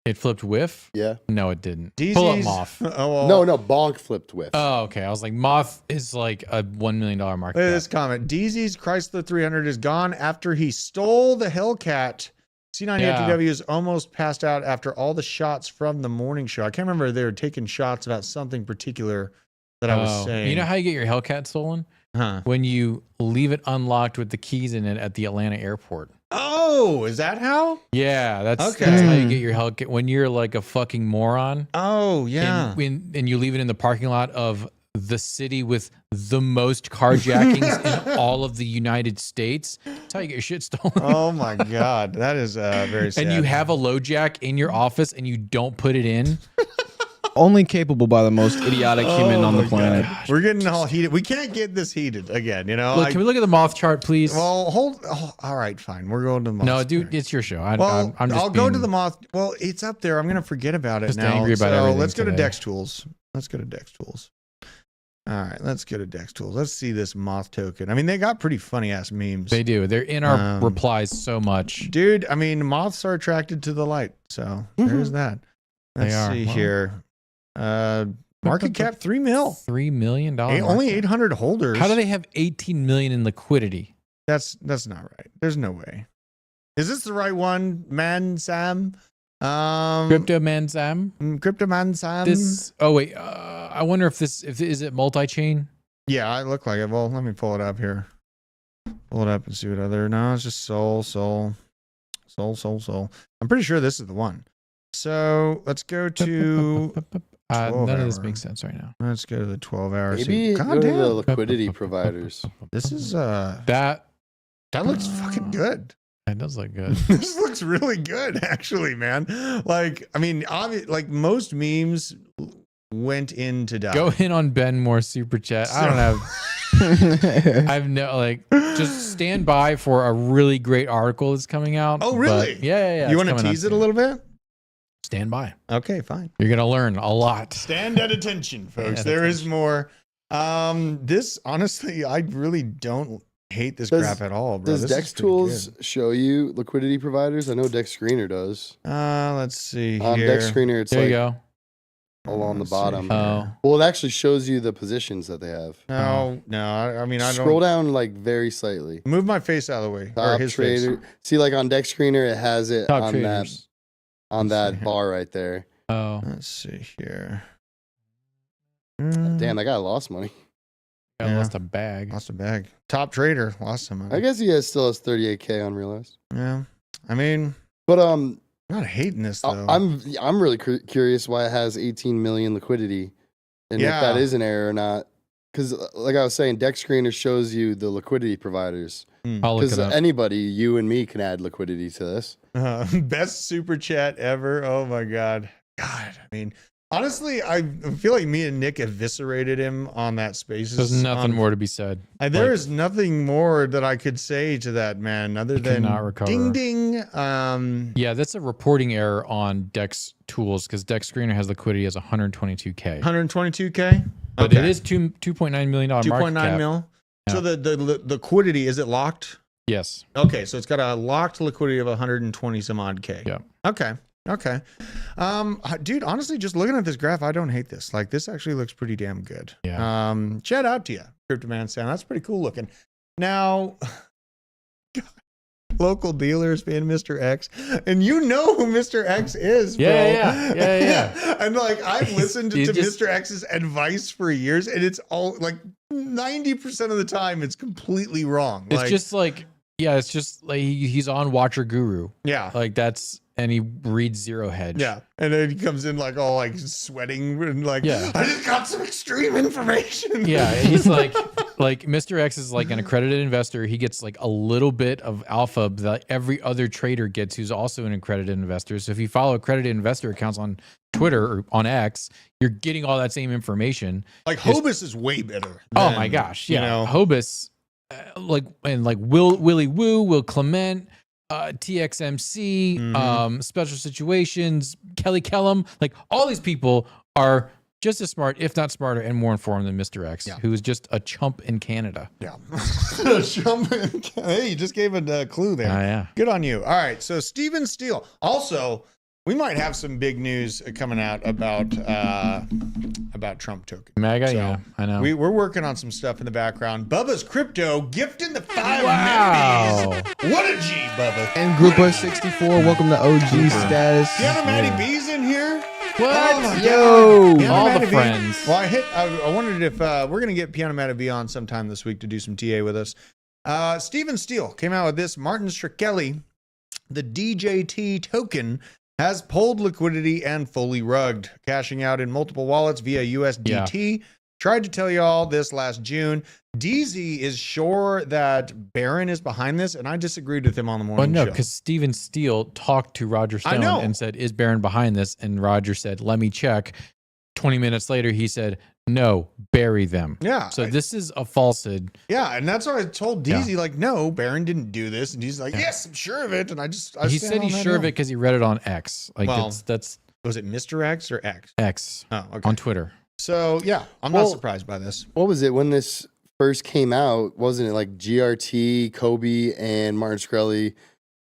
It flipped whiff?
Yeah.
No, it didn't. Pull up
DZ's
Moth.
Oh, well,
No, bonk flipped whiff.
Oh, okay. I was like, Moth is like a $1 million market
Look at
cap.
this comment. DZ's Chrysler 300 is gone after he stole the Hellcat. C950W is almost passed out after all the shots from the morning show. I can't remember if they were taking shots about something particular that I was saying.
You know how you get your Hellcat stolen?
Huh.
When you leave it unlocked with the keys in it at the Atlanta airport.
Oh, is that how?
Yeah, that's
Okay.
how you get your Hellcat. When you're like a fucking moron
Oh, yeah.
and you leave it in the parking lot of the city with the most carjackings in all of the United States. That's how you get your shit stolen.
Oh my God, that is very sad.
And you have a low jack in your office and you don't put it in.
Only capable by the most idiotic human on the
my
planet.
God. We're getting all heated. We can't get this heated again. You know.
Look, can we look at the Moth chart, please?
Well, hold. Oh, all right, fine. We're going to the Moth.
No, dude, it's your show.
Well,
I'm just
I'll go to
being-
the Moth. Well, it's up there. I'm gonna forget about it
Just
now.
angry about
so
everything
let's go to
today.
Dex Tools. Let's go to Dex Tools. All right, let's go to Dex Tools. Let's see this Moth token. I mean, they got pretty funny ass memes.
They do. They're in our replies so much.
Dude, I mean, moths are attracted to the light. So there's that.
They
Let's
are.
see
Wow.
here. Market cap $3 million.
$3 million.
Only
market.
800 holders.
How do they have 18 million in liquidity?
That's not right. There's no way. Is this the right one, man, Sam?
Crypto Man Sam.
Crypto man, Sam.
This. Oh wait. I wonder if is it multi-chain?
Yeah, I look like it. Well, let me pull it up here. Pull it up and see what other. No, it's just Soul. I'm pretty sure this is the one. So let's go to.
None of this
12
makes sense right now.
Let's go to the 12 hours.
Maybe
God
go to the
damn.
liquidity providers.
This is
That
looks fucking good.
that does look good.
This looks really good, actually, man. Like, I mean, like most memes went in to die.
Go in on Ben Moore super chat. I don't have. I've no like. Just stand by for a really great article that's coming out.
Oh, really?
But yeah.
You
it's
want to
coming out
tease it a
soon.
little bit?
Stand by.
Okay, fine.
You're gonna learn a lot.
Stand at attention, folks.
at
There is more. This honestly, I really don't hate this crap at all, bro.
Does
This is
Dex
pretty
Tools
good.
show you liquidity providers? I know Dex Screener does.
Let's see
On
here.
Dex Screener, it's
There you
like
go.
along the bottom.
Oh,
Well, it actually shows you the positions that they have.
No, I mean, I
Scroll
don't.
down like very slightly.
Move my face out of the way. Or
Top
his
trader.
face.
See, like on Deck Screener, it has it
top
on
traders.
Let's see.
that bar right there.
Oh,
Let's see here.
Damn, that guy lost money.
I
Yeah.
lost a bag.
Lost a bag. Top trader. Lost some money.
I guess still has 38K unrealized.
Yeah. I mean,
But
I'm not hating this though.
I'm really curious why it has 18 million liquidity, and if that
Yeah.
is an error or not. Because like I was saying, Deck Screener shows you the liquiidity providers.
I'll look
Because
it up.
anybody, you and me, can add liquidity to this.
Best super chat ever. Oh my god. God. I mean, honestly, I feel like me and Nick eviscerated him on that Spaces.
There's nothing more to be said.
There
Like,
is nothing more that I could say to that man other
He
than
cannot recover.
ding ding.
Yeah, that's a reporting error on Dex tools because Dex Screener has liquidity as 122K,
122K.
but it is $2.9 million market
2.9
cap.
mil.
Yeah.
So the liquidity, is it locked?
Yes.
Okay, so it's got a locked liquidity of 120 some odd K.
Yeah.
Okay. Dude, honestly, just looking at this graph, I don't hate this. Like, this actually looks pretty damn good.
Yeah.
Shout out to you, Crypto Man Sam. That's pretty cool looking. Now, local dealers being Mr. X, and you know who Mr. X is, bro.
Yeah.
And like, I've listened to
You just-
Mr. X's advice for years, and it's all like 90% of the time, it's completely wrong.
It's
Like,
just like, yeah, it's just like he's on Watcher Guru.
yeah.
Like that's, and he reads Zero Hedge.
Yeah, and then he comes in like all like sweating and like,
Yeah.
I just got some extreme information.
Yeah, and he's like Mr. X is like an accredited investor. He gets like a little bit of alpha that every other trader gets who's also an accredited investor. So if you follow accredited investor accounts on Twitter or on X, you're getting all that same information.
Like Hobus is way better.
Oh
than,
my gosh,
you
yeah.
know.
Hobus, like Willie Woo, Will Clement, TXMC,
Mhm.
Special Situations, Kelly Kellum, like all these people are just as smart, if not smarter, and more informed than Mr. X,
Yeah.
who is just a chump in Canada.
Yeah. Hey, you just gave a clue there.
Yeah.
Good on you. All right. So Steven Steele. Also, we might have some big news coming out about Trump token.
MAGA,
So,
yeah, I know.
We're working on some stuff in the background. Bubba's Crypto gifting the 5
Wow.
Members. What a G, Bubba.
And Grouper 64, welcome to OG status.
Piano Matty B's in here.
What?
Oh my
Yo.
God. Piano
All the
Matty B.
friends.
Well, I wondered if we're going to get Piano Matty B on sometime this week to do some TA with us. Steven Steele came out with this. Martin Shkreli, the DJT token, has pulled liquidity and fully rugged, cashing out in multiple wallets via USDT. Tried to tell you all this last June. DZ is sure that Barron is behind this, and I disagreed with him on the
Well,
morning
no,
show.
because Steven Steele talked to Roger
I
Stone
know.
and said, "Is Barron behind this?" And Roger said, "Let me check." 20 minutes later, he said, "No, bury them."
Yeah.
So this is a falsehood.
Yeah, and that's why I told DZ, like, no, Barron didn't do this. And he's like, yes, I'm sure of it. And I
He said he's sure of it because he read it on X. Like
Well,
that's
Was it Mr. X or X?
X
Oh, okay.
on Twitter.
So, yeah, I'm not surprised by this.
What was it when this first came out? Wasn't it like GRT, Kobe, and Martin Shkreli?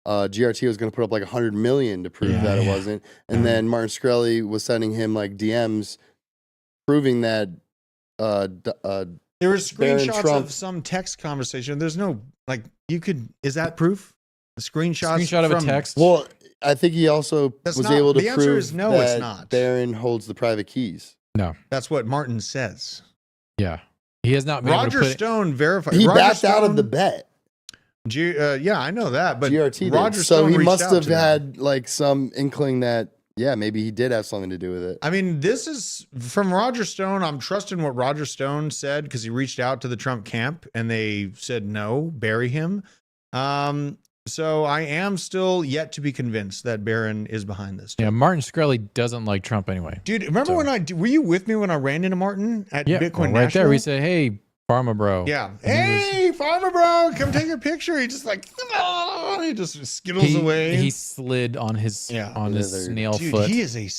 GRT was going to put up like 100 million to prove that it wasn't, and then Martin Shkreli was sending him like DMs proving that.
There were screenshots
Trump-
of some text conversation. There's no, like, is that proof? The screenshots
Screenshot of a
from-
text.
Well, I think he also
That's
was
not-
able to
the answer
prove
is no,
that
it's not.
Barron holds the private keys.
No.
That's what Martin says.
Yeah. He has not been able
Roger
to put
Stone verified.
He
Roger
backed out of
Stone-
the bet.
Yeah, I know that, but
GRT did.
Roger
So
Stone
he
reached
must
out
have
to them.
had like some inkling that maybe he did have something to do with it.
I mean, this is from Roger Stone. I'm trusting what Roger Stone said because he reached out to the Trump camp and they said no, bury him. So I am still yet to be convinced that Barron is behind this.
Yeah, Martin Shkreli doesn't like Trump anyway.
Dude, remember when were you with me when I ran into Martin at
Yeah,
Bitcoin
well, right
National?
there. We said, "Hey, Pharma bro."
Yeah.
And he
Hey, farmer bro, come take a picture. He just like, he just skittles away.
He slid on his his snail
Dude,
foot.
he is a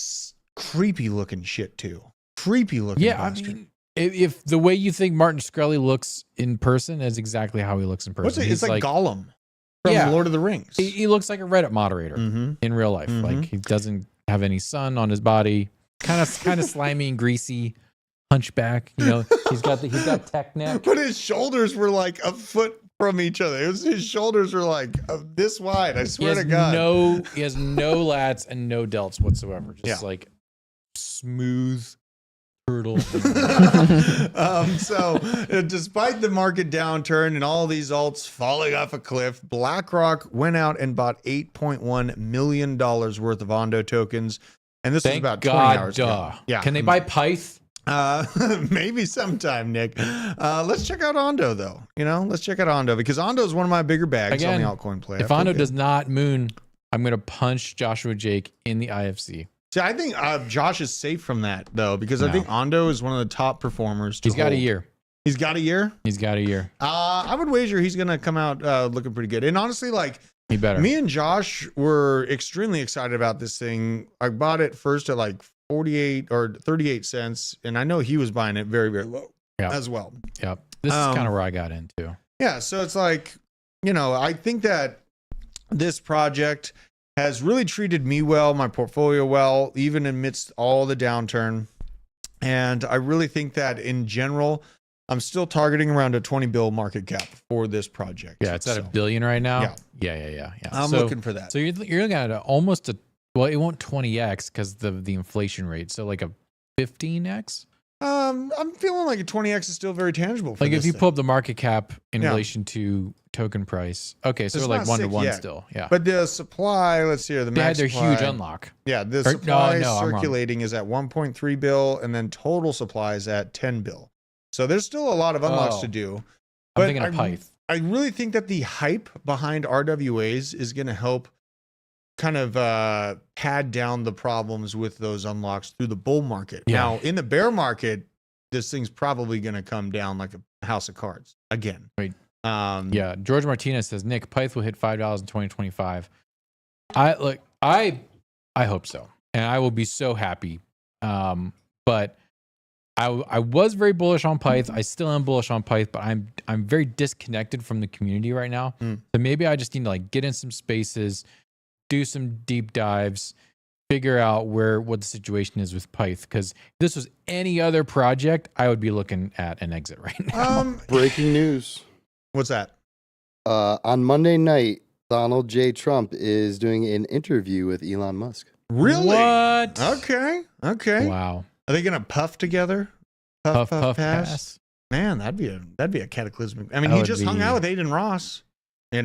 creepy looking shit too. Creepy looking.
Yeah,
bastard.
I mean, if the way you think Martin Shkreli looks in person is exactly how he looks in person.
What's it? It's
He's
like Gollum from Lord of the Rings.
He looks like a Reddit moderator
Mm-hmm.
in real life.
Mhm.
Like he doesn't have any sun on his body. kind of slimy and greasy, hunchback. You know, he's got tech neck.
But his shoulders were like a foot from each other. His shoulders were like this wide. I swear to God.
He has no lats and no delts whatsoever. Just like smooth turtle.
So despite the market downturn and all these alts falling off a cliff, BlackRock went out and bought $8.1 million worth of Ondo tokens. And this was about 20 hours ago. Yeah.
Can they buy Pyth?
Maybe sometime, Nick. Let's check out Ondo though. Let's check out Ondo because Ondo is one of my bigger bags on the altcoin play.
If Ondo does not moon, I'm going to punch Joshua Jake in the IFC.
See, I think Josh is safe from that though because I think Ondo is one of the top performers.
He's got a year.
He's got a year.
He's got a year.
I would wager he's going to come out looking pretty good. And honestly, like
he better.
Me and Josh were extremely excited about this thing. I bought it first at like 48 or 38 cents. And I know he was buying it very, very low as well.
Yep. This is kind of where I got into.
Yeah. So it's like, I think that this project has really treated me well, my portfolio well, even amidst all the downturn. And I really think that in general, I'm still targeting around a 20 bill market cap for this project.
Yeah, it's at $1 billion right now. Yeah.
I'm looking for that.
So you're looking at almost well, it won't 20x because the inflation rate. So like a 15x.
I'm feeling like a 20x is still very tangible.
Like if you pull up the market cap in relation to token price. Okay, so we're like 1-to-1 still. Yeah.
But the supply, let's see here, the max
their
supply,
huge unlock.
Yeah, the supply circulating is at 1.3 bill, and then total supply is at 10 bill. So there's still a lot of unlocks to do.
I'm thinking of Pyth.
I really think that the hype behind RWAs is going to help kind of pad down the problems with those unlocks through the bull market.
Yeah.
Now, in the bear market, this thing's probably going to come down like a house of cards again.
Right. George Martinez says, Nick, Pyth will hit $5 in 2025. I hope so. And I will be so happy. But I was very bullish on Pyth. I still am bullish on Pyth, but I'm very disconnected from the community right now. So maybe I just need to like get in some spaces, do some deep dives, figure out what the situation is with Pyth. Because if this was any other project, I would be looking at an exit right now.
Breaking news.
What's that?
On Monday night, Donald J. Trump is doing an interview with Elon Musk.
Really?
What?
Okay.
Wow.
Are they gonna puff together?
Puff, pass.
Man, that'd be a cataclysmic. I mean, he just hung out with Aiden Ross. I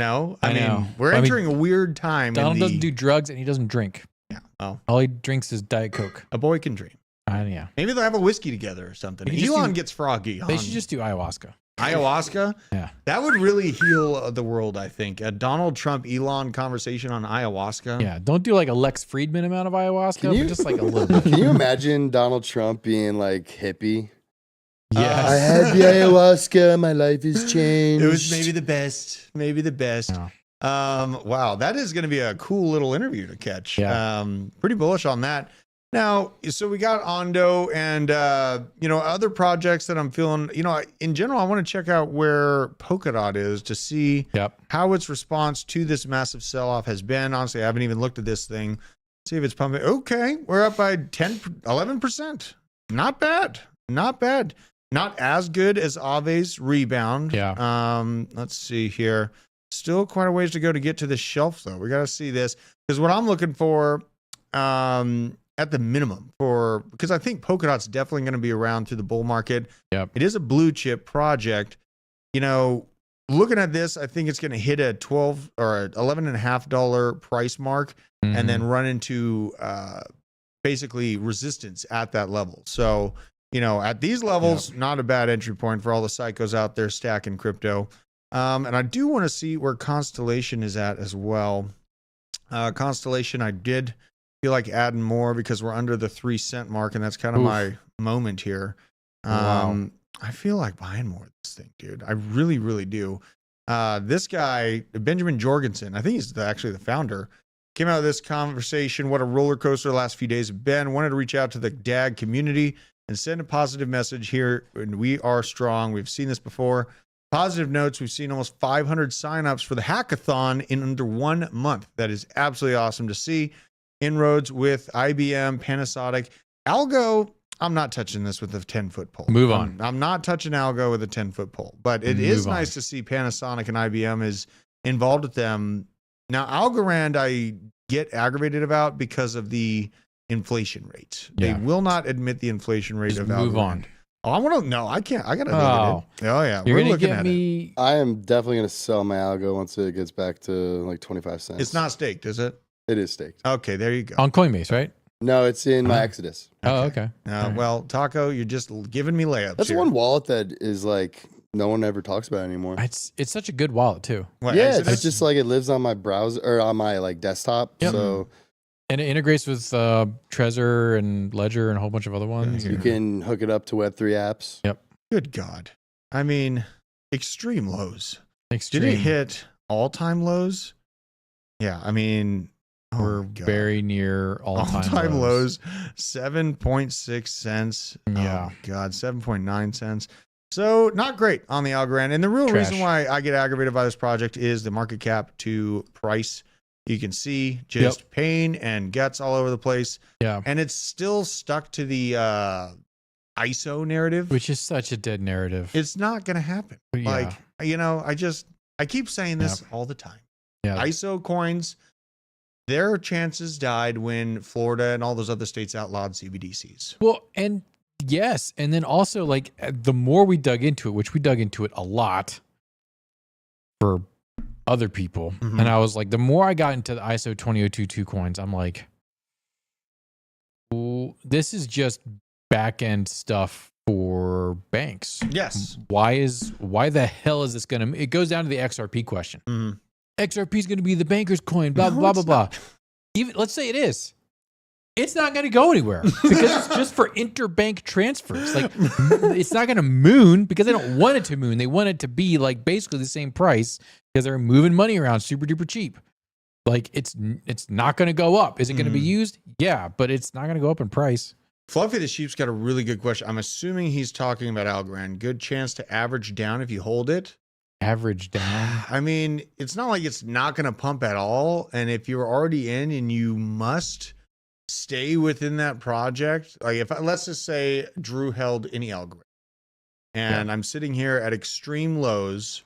mean, we're entering a weird time.
Donald doesn't do drugs and he doesn't drink.
Yeah. Well,
all he drinks is Diet Coke.
A boy can dream.
Yeah.
Maybe they'll have a whiskey together or something. Elon gets froggy.
They should just do ayahuasca.
Ayahuasca?
Yeah.
That would really heal the world, I think. A Donald Trump Elon conversation on ayahuasca.
Yeah. Don't do like a Lex Friedman amount of ayahuasca, but just like a little bit.
Can you imagine Donald Trump being like hippie?
Yes.
I had the ayahuasca. My life has changed.
It was maybe the best.
Yeah.
Wow. That is going to be a cool little interview to catch.
Yeah.
Pretty bullish on that. Now, so we got Ondo and, other projects that I'm feeling, in general, I want to check out where Polkadot is to see how its response to this massive sell-off has been. Honestly, I haven't even looked at this thing. See if it's pumping. Okay. We're up by 11%. Not bad. Not as good as Aave's rebound.
Yeah.
Let's see here. Still quite a ways to go to get to the shelf, though. We got to see this because what I'm looking for, at the minimum, because I think Polkadot's definitely going to be around through the bull market.
Yep.
It is a blue chip project. Looking at this, I think it's going to hit a $12 or $11.50 price mark, and then run into basically resistance at that level. So. At these levels, not a bad entry point for all the psychos out there stacking crypto. And I do want to see where Constellation is at as well. Constellation, I did feel like adding more because we're under the 3 cent mark, and that's kind of my moment here. I feel like buying more of this thing, dude. I really, really do. This guy, Benjamin Jorgensen, I think he's actually the founder, came out of this conversation. What a roller coaster the last few days have been. Wanted to reach out to the DAG community and send a positive message here. And we are strong. We've seen this before. Positive notes. We've seen almost 500 signups for the hackathon in under 1 month. That is absolutely awesome to see. Inroads with IBM, Panasonic, Algo, I'm not touching this with a 10-foot pole.
Move on.
I'm not touching Algo with a 10-foot pole, but it is nice to see Panasonic and IBM is involved with them. Now, Algorand, I get aggravated about because of the inflation rate.
Yeah.
They will not admit the inflation rate
Just
of
move
Algorand.
on.
Oh, I want to know. I can't. I got to
Oh.
look at it. Oh, yeah.
You're
We're
gonna
looking
get
at it.
me.
I am definitely gonna sell my algo once it gets back to like 25 cents.
It's not staked, is it?
It is staked.
Okay, there you go.
On Coinbase, right?
No, it's in my
Uh-huh.
Exodus.
Oh, okay. All right.
Well, Taco, you're just giving me layups.
That's
here.
one wallet that is like no one ever talks about anymore.
It's such a good wallet too,
What,
Yeah,
Exodus?
it's just like it lives on my browser or on my like desktop.
Yep.
So
and it integrates with Trezor and Ledger and a whole bunch of other ones.
you can hook it up to Web3 apps.
Yep.
Good God. I mean, extreme lows.
Extreme.
Did it hit all-time lows? Yeah, I mean, oh
We're
my God.
very near
all-time lows. 7.6 cents.
Yeah.
Oh, God, 7.9 cents. So not great on the Algorand. And the real
Trash.
reason why I get aggravated by this project is the market cap to price. You can see just pain and guts all over the place.
Yeah.
And it's still stuck to the ISO narrative.
Which is such a dead narrative.
It's not going to happen.
But yeah.
Like, you know, I keep saying this all the time.
Yeah.
ISO coins, their chances died when Florida and all those other states outlawed CBDCs.
Well, and yes, and then also like the more we dug into it, which we dug into it a lot for other people,
Mhm.
and I was like, the more I got into the ISO 20022 coins, I'm like, ooh, this is just back end stuff for banks.
Yes.
Why the hell is this gonna? It goes down to the XRP question.
Mhm.
XRP is gonna be the banker's coin. Blah
No,
blah blah
it's
blah.
not.
Even let's say it is. It's not going to go anywhere because it's just for interbank transfers. Like it's not going to moon because they don't want it to moon. They want it to be like basically the same price because they're moving money around super duper cheap. Like it's not going to go up. Is it going to be used? Yeah, but it's not going to go up in price.
Fluffy the Sheep's got a really good question. I'm assuming he's talking about Algorand. Good chance to average down if you hold it.
Average down.
I mean, it's not like it's not going to pump at all. And if you're already in and you must stay within that project, like if let's just say Drew held any Algorand and I'm sitting here at extreme lows.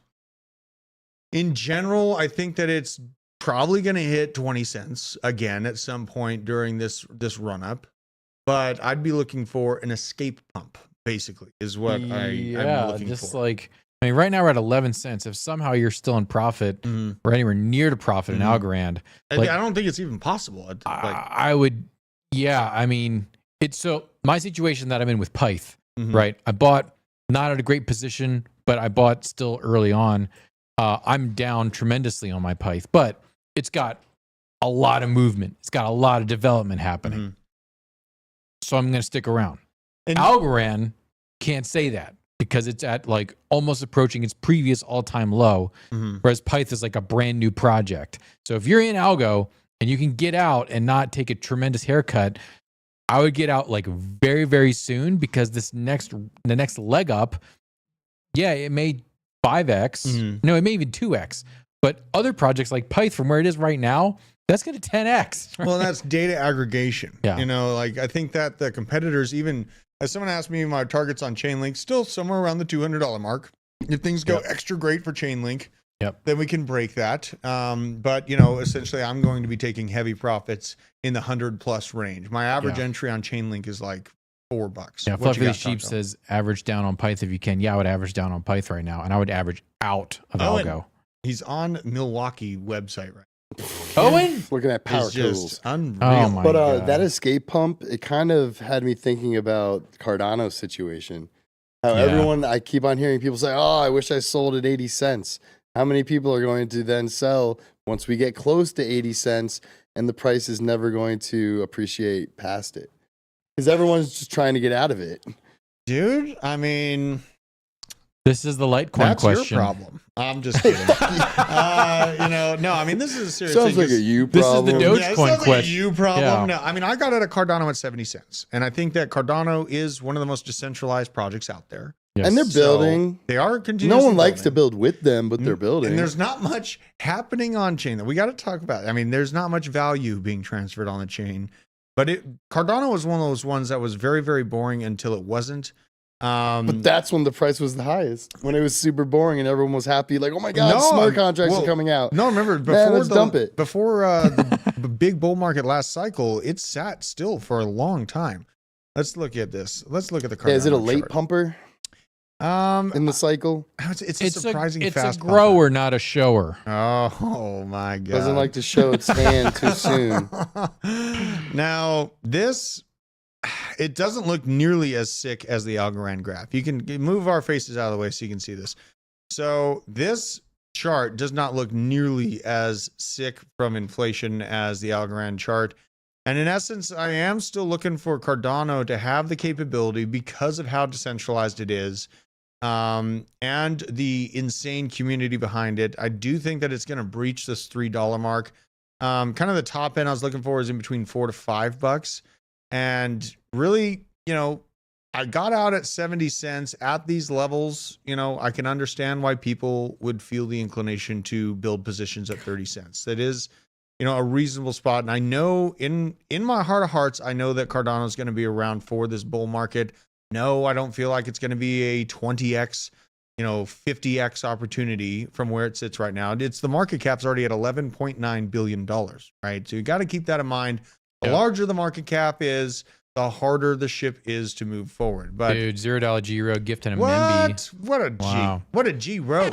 In general, I think that it's probably going to hit 20 cents again at some point during this run up. But I'd be looking for an escape pump, basically, is what I'm looking
just
for.
like I mean, right now we're at 11 cents. If somehow you're still in profit or anywhere near to profit in Algorand, like,
I don't think it's even possible.
I would, yeah. I mean, it's so my situation that I'm in with Pyth, right? I bought not at a great position, but I bought still early on. I'm down tremendously on my Pyth, but it's got a lot of movement. It's got a lot of development happening. So I'm going to stick around. And Algorand can't say that because it's at like almost approaching its previous all-time low, whereas Pyth is like a brand new project. So if you're in Algo and you can get out and not take a tremendous haircut, I would get out like very, very soon because the next leg up, yeah, it may 5x. No, it may even 2x. But other projects like Pyth from where it is right now, that's going to 10x.
Well, that's data aggregation.
Yeah.
You know, like I think that the competitors, even as someone asked me my targets on Chainlink, still somewhere around the $200 mark. If things go extra great for Chainlink, then we can break that. But, you know, essentially I'm going to be taking heavy profits in the 100+ range. My average entry on Chainlink is like $4.
Yeah, Fluffy the Sheep says average down on Pyth if you can. Yeah, I would average down on Pyth right now, and I would average out of Algo.
He's on Milwaukee website right now.
Owen?
Looking at power
It's just
tools.
unreal.
Oh my
But
God.
that escape pump, it kind of had me thinking about Cardano's situation. How everyone, I keep on hearing people say, oh, I wish I sold at 80 cents. How many people are going to then sell once we get close to 80 cents and the price is never going to appreciate past it? Because everyone's just trying to get out of it.
Dude, I mean,
This is the Litecoin
that's
question.
your problem. I'm just kidding. You know, no, I mean, this is a serious
Sounds
thing.
like a you
This is
problem.
the Dogecoin
Yeah, it sounds like a
question.
you problem.
Yeah.
No, I mean, I got it at Cardano at 70 cents. And I think that Cardano is one of the most decentralized projects out there.
Yes.
And they're building.
They are continuously
No one likes to
building.
build with them, but they're building.
And there's not much happening on chain that we got to talk about. I mean, there's not much value being transferred on the chain. But Cardano was one of those ones that was very, very boring until it wasn't.
But that's when the price was the highest, when it was super boring and everyone was happy, like, oh my God, smart contracts are coming out.
No, remember,
let's dump it.
Before the big bull market last cycle, it sat still for a long time. Let's look at this. Let's look at the Cardano
is it a late
chart.
pumper in the cycle?
It's a surprising
it's
fast
a grower,
pumper.
not a shower.
Oh my God.
Doesn't like to show its hand too soon.
Now, it doesn't look nearly as sick as the Algorand graph. You can move our faces out of the way so you can see this. So this chart does not look nearly as sick from inflation as the Algorand chart. And in essence, I am still looking for Cardano to have the capability, because of how decentralized it is, and the insane community behind it. I do think that it's going to breach this $3 mark. Kind of the top end I was looking for is in between $4 to $5. And really, I got out at 70 cents at these levels. I can understand why people would feel the inclination to build positions at 30 cents. That is, a reasonable spot. And I know in my heart of hearts, I know that Cardano is going to be around for this bull market. No, I don't feel like it's going to be a 20x, 50x opportunity from where it sits right now. It's the market cap's already at $11.9 billion, right? So you got to keep that in mind. The larger the market cap is, the harder the ship is to move forward. But
dude, $0 G-Ro gift and a Memby.
What a G. What a G-Ro.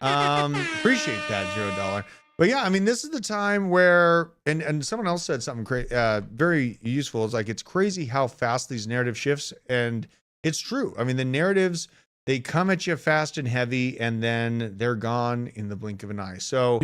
Appreciate that $0. But yeah, I mean, this is the time where, and someone else said something very useful. It's like, it's crazy how fast these narrative shifts, and it's true. I mean, the narratives, they come at you fast and heavy, and then they're gone in the blink of an eye. So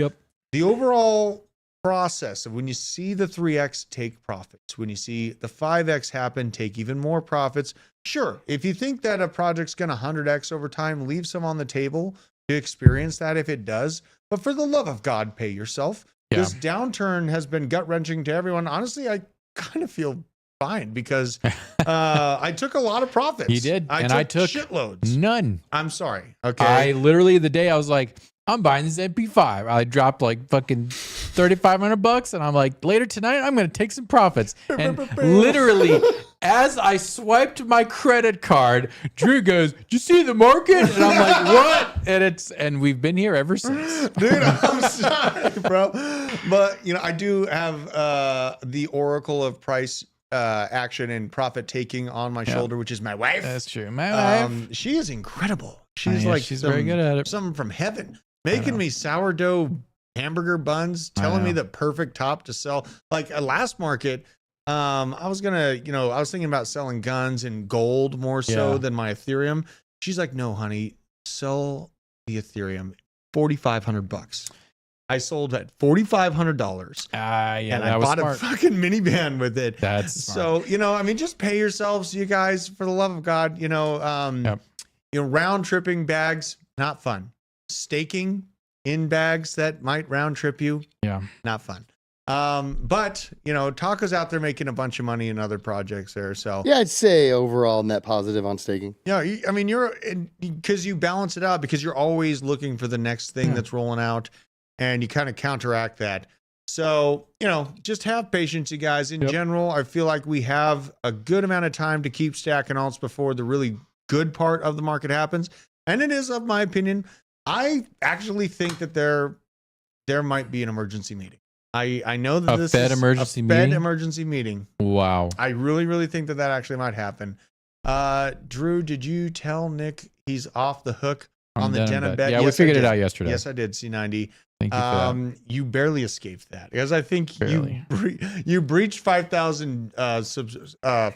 the overall process of when you see the 3x, take profits. When you see the 5x happen, take even more profits. Sure, if you think that a project's going to 100x over time, leave some on the table to experience that if it does. But for the love of God, pay yourself. This downturn has been gut-wrenching to everyone. Honestly, I kind of feel fine because I took a lot of profits.
You did, I took
shitloads.
None.
I'm sorry. Okay.
I literally, the day I was like, I'm buying this MP5. I dropped like fucking $3,500, and I'm like, later tonight, I'm going to take some profits. And literally, as I swiped my credit card, Drew goes, "Did you see the market?" And I'm like, "What?" And we've been here ever since.
Dude, I'm sorry, bro. But I do have the oracle of price action and profit taking on my shoulder, which is my wife.
That's true. My wife.
She is incredible. She's
she's very good at it.
Something from heaven. Making me sourdough hamburger buns, telling me the perfect top to sell. Like last market, I was I was thinking about selling guns and gold more so than my Ethereum. She's like, "No, honey, sell the Ethereum, $4,500. I sold at $4,500. And I bought a fucking minivan with it.
That's smart.
So, I mean, just pay yourselves, you guys, for the love of God. Round tripping bags, not fun. Staking in bags that might round trip you, not fun. But Taco's out there making a bunch of money in other projects there. So
yeah, I'd say overall net positive on staking.
Yeah, I mean, because you balance it out, because you're always looking for the next thing that's rolling out, and you kind of counteract that. So just have patience, you guys. In general, I feel like we have a good amount of time to keep stacking alts before the really good part of the market happens. And it is, of my opinion, I actually think that there might be an emergency meeting. I know that this is a Fed emergency meeting.
Wow.
I really, really think that actually might happen. Drew, did you tell Nick he's off the hook on the denim bet?
Yeah, we figured it out yesterday.
Yes, I did. C90.
Thank you for that.
You barely escaped that, because I think you breached 5,000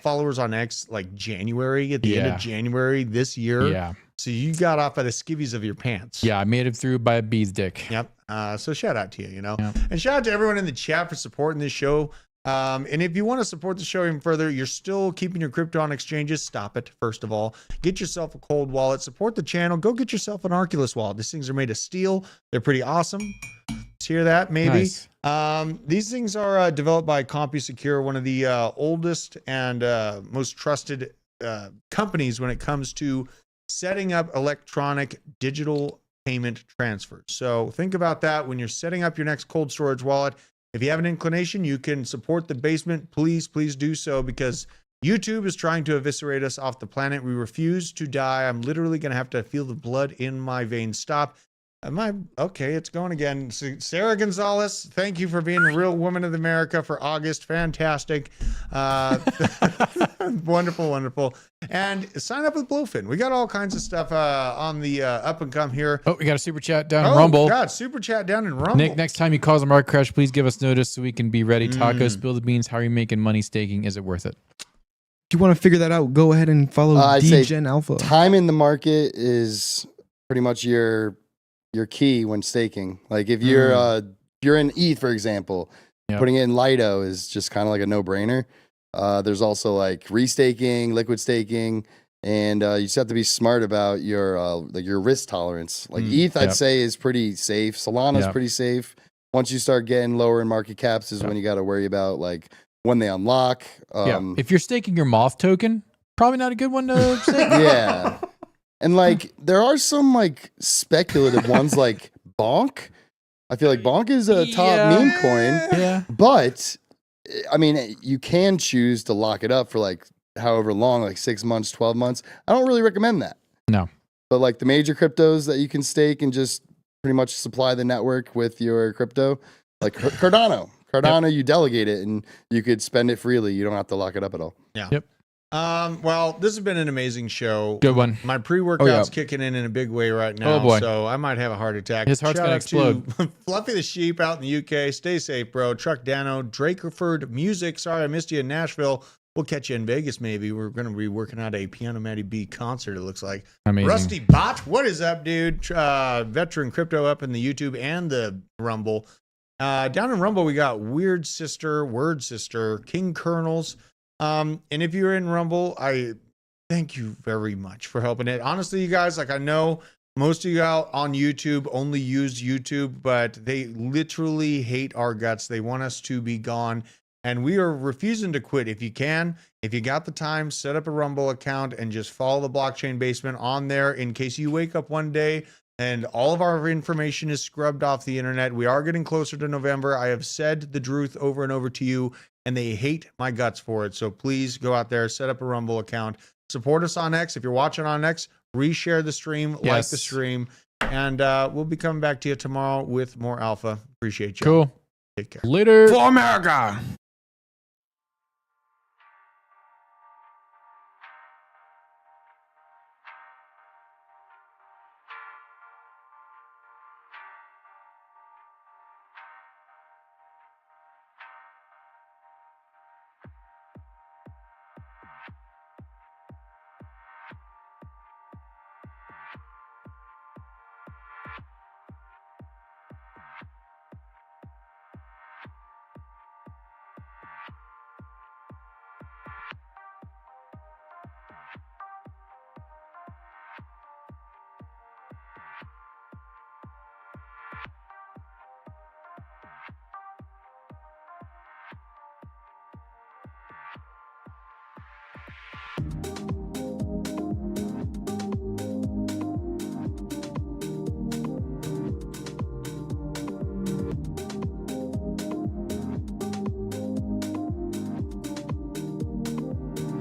followers on X like January, at the end of January this year.
Yeah.
So you got off by the skivvies of your pants.
Yeah, I made it through by a bee's dick.
Yep. So shout out to you, and shout out to everyone in the chat for supporting this show. And if you want to support the show even further, you're still keeping your crypto on exchanges, stop it. First of all, get yourself a cold wallet, support the channel, go get yourself an Arculus wallet. These things are made of steel. They're pretty awesome. Let's hear that, maybe. Nice. These things are developed by CompuSecure, one of the oldest and most trusted companies when it comes to setting up electronic digital payment transfers. So think about that when you're setting up your next cold storage wallet. If you have an inclination, you can support the basement. Please do so, because YouTube is trying to eviscerate us off the planet. We refuse to die. I'm literally going to have to feel the blood in my veins stop. Am I okay? It's going again. Sarah Gonzalez, thank you for being a real woman of America for August. Fantastic. Wonderful. And sign up with Bluefin. We got all kinds of stuff on the up and come here.
Oh, we got a super chat down in Rumble.
God, super chat down in Rumble.
Nick, next time you cause a market crash, please give us notice so we can be ready. Taco, spill the beans. How are you making money staking? Is it worth it?
If you want to figure that out, go ahead and follow DGen Alpha.
Time in the market is pretty much your key when staking. Like if you're in ETH, for example, putting it in Lido is just kind of like a no-brainer. There's also like restaking, liquid staking, and you just have to be smart about your risk tolerance. Like ETH, I'd say is pretty safe. Solana's pretty safe. Once you start getting lower in market caps is when you got to worry about like when they unlock.
If you're staking your Moth token, probably not a good one to stake.
Yeah. And like there are some like speculative ones like Bonk. I feel like Bonk is a top meme coin.
Yeah.
But I mean, you can choose to lock it up for like however long, like 6 months, 12 months. I don't really recommend that.
No.
But like the major cryptos that you can stake and just pretty much supply the network with your crypto, like Cardano. Cardano, you delegate it and you could spend it freely. You don't have to lock it up at all.
Yeah.
Yep.
Well, this has been an amazing show.
Good one.
My pre-workout's kicking in a big way right now.
Oh, boy.
So I might have a heart attack.
His heart's going to explode.
Fluffy the Sheep out in the UK. Stay safe, bro. Truck Dano. Drakeford Music. Sorry I missed you in Nashville. We'll catch you in Vegas maybe. We're going to be working out a Piano Matty B concert, it looks like.
Amazing.
Rusty Bot, what is up, dude? Veteran Crypto up in the YouTube and the Rumble. Down in Rumble, we got Weird Sister, Word Sister, King Kernels. And if you're in Rumble, I thank you very much for helping it. Honestly, you guys, like I know most of you out on YouTube only use YouTube, but they literally hate our guts. They want us to be gone. And we are refusing to quit. If you can, if you got the time, set up a Rumble account and just follow the Blockchain Basement on there in case you wake up one day and all of our information is scrubbed off the internet. We are getting closer to November. I have said the truth over and over to you, and they hate my guts for it. So please go out there, set up a Rumble account, support us on X. If you're watching on X, reshare the stream, like the stream, and we'll be coming back to you tomorrow with more alpha. Appreciate you.
Cool.
Take care.
Later.
For America.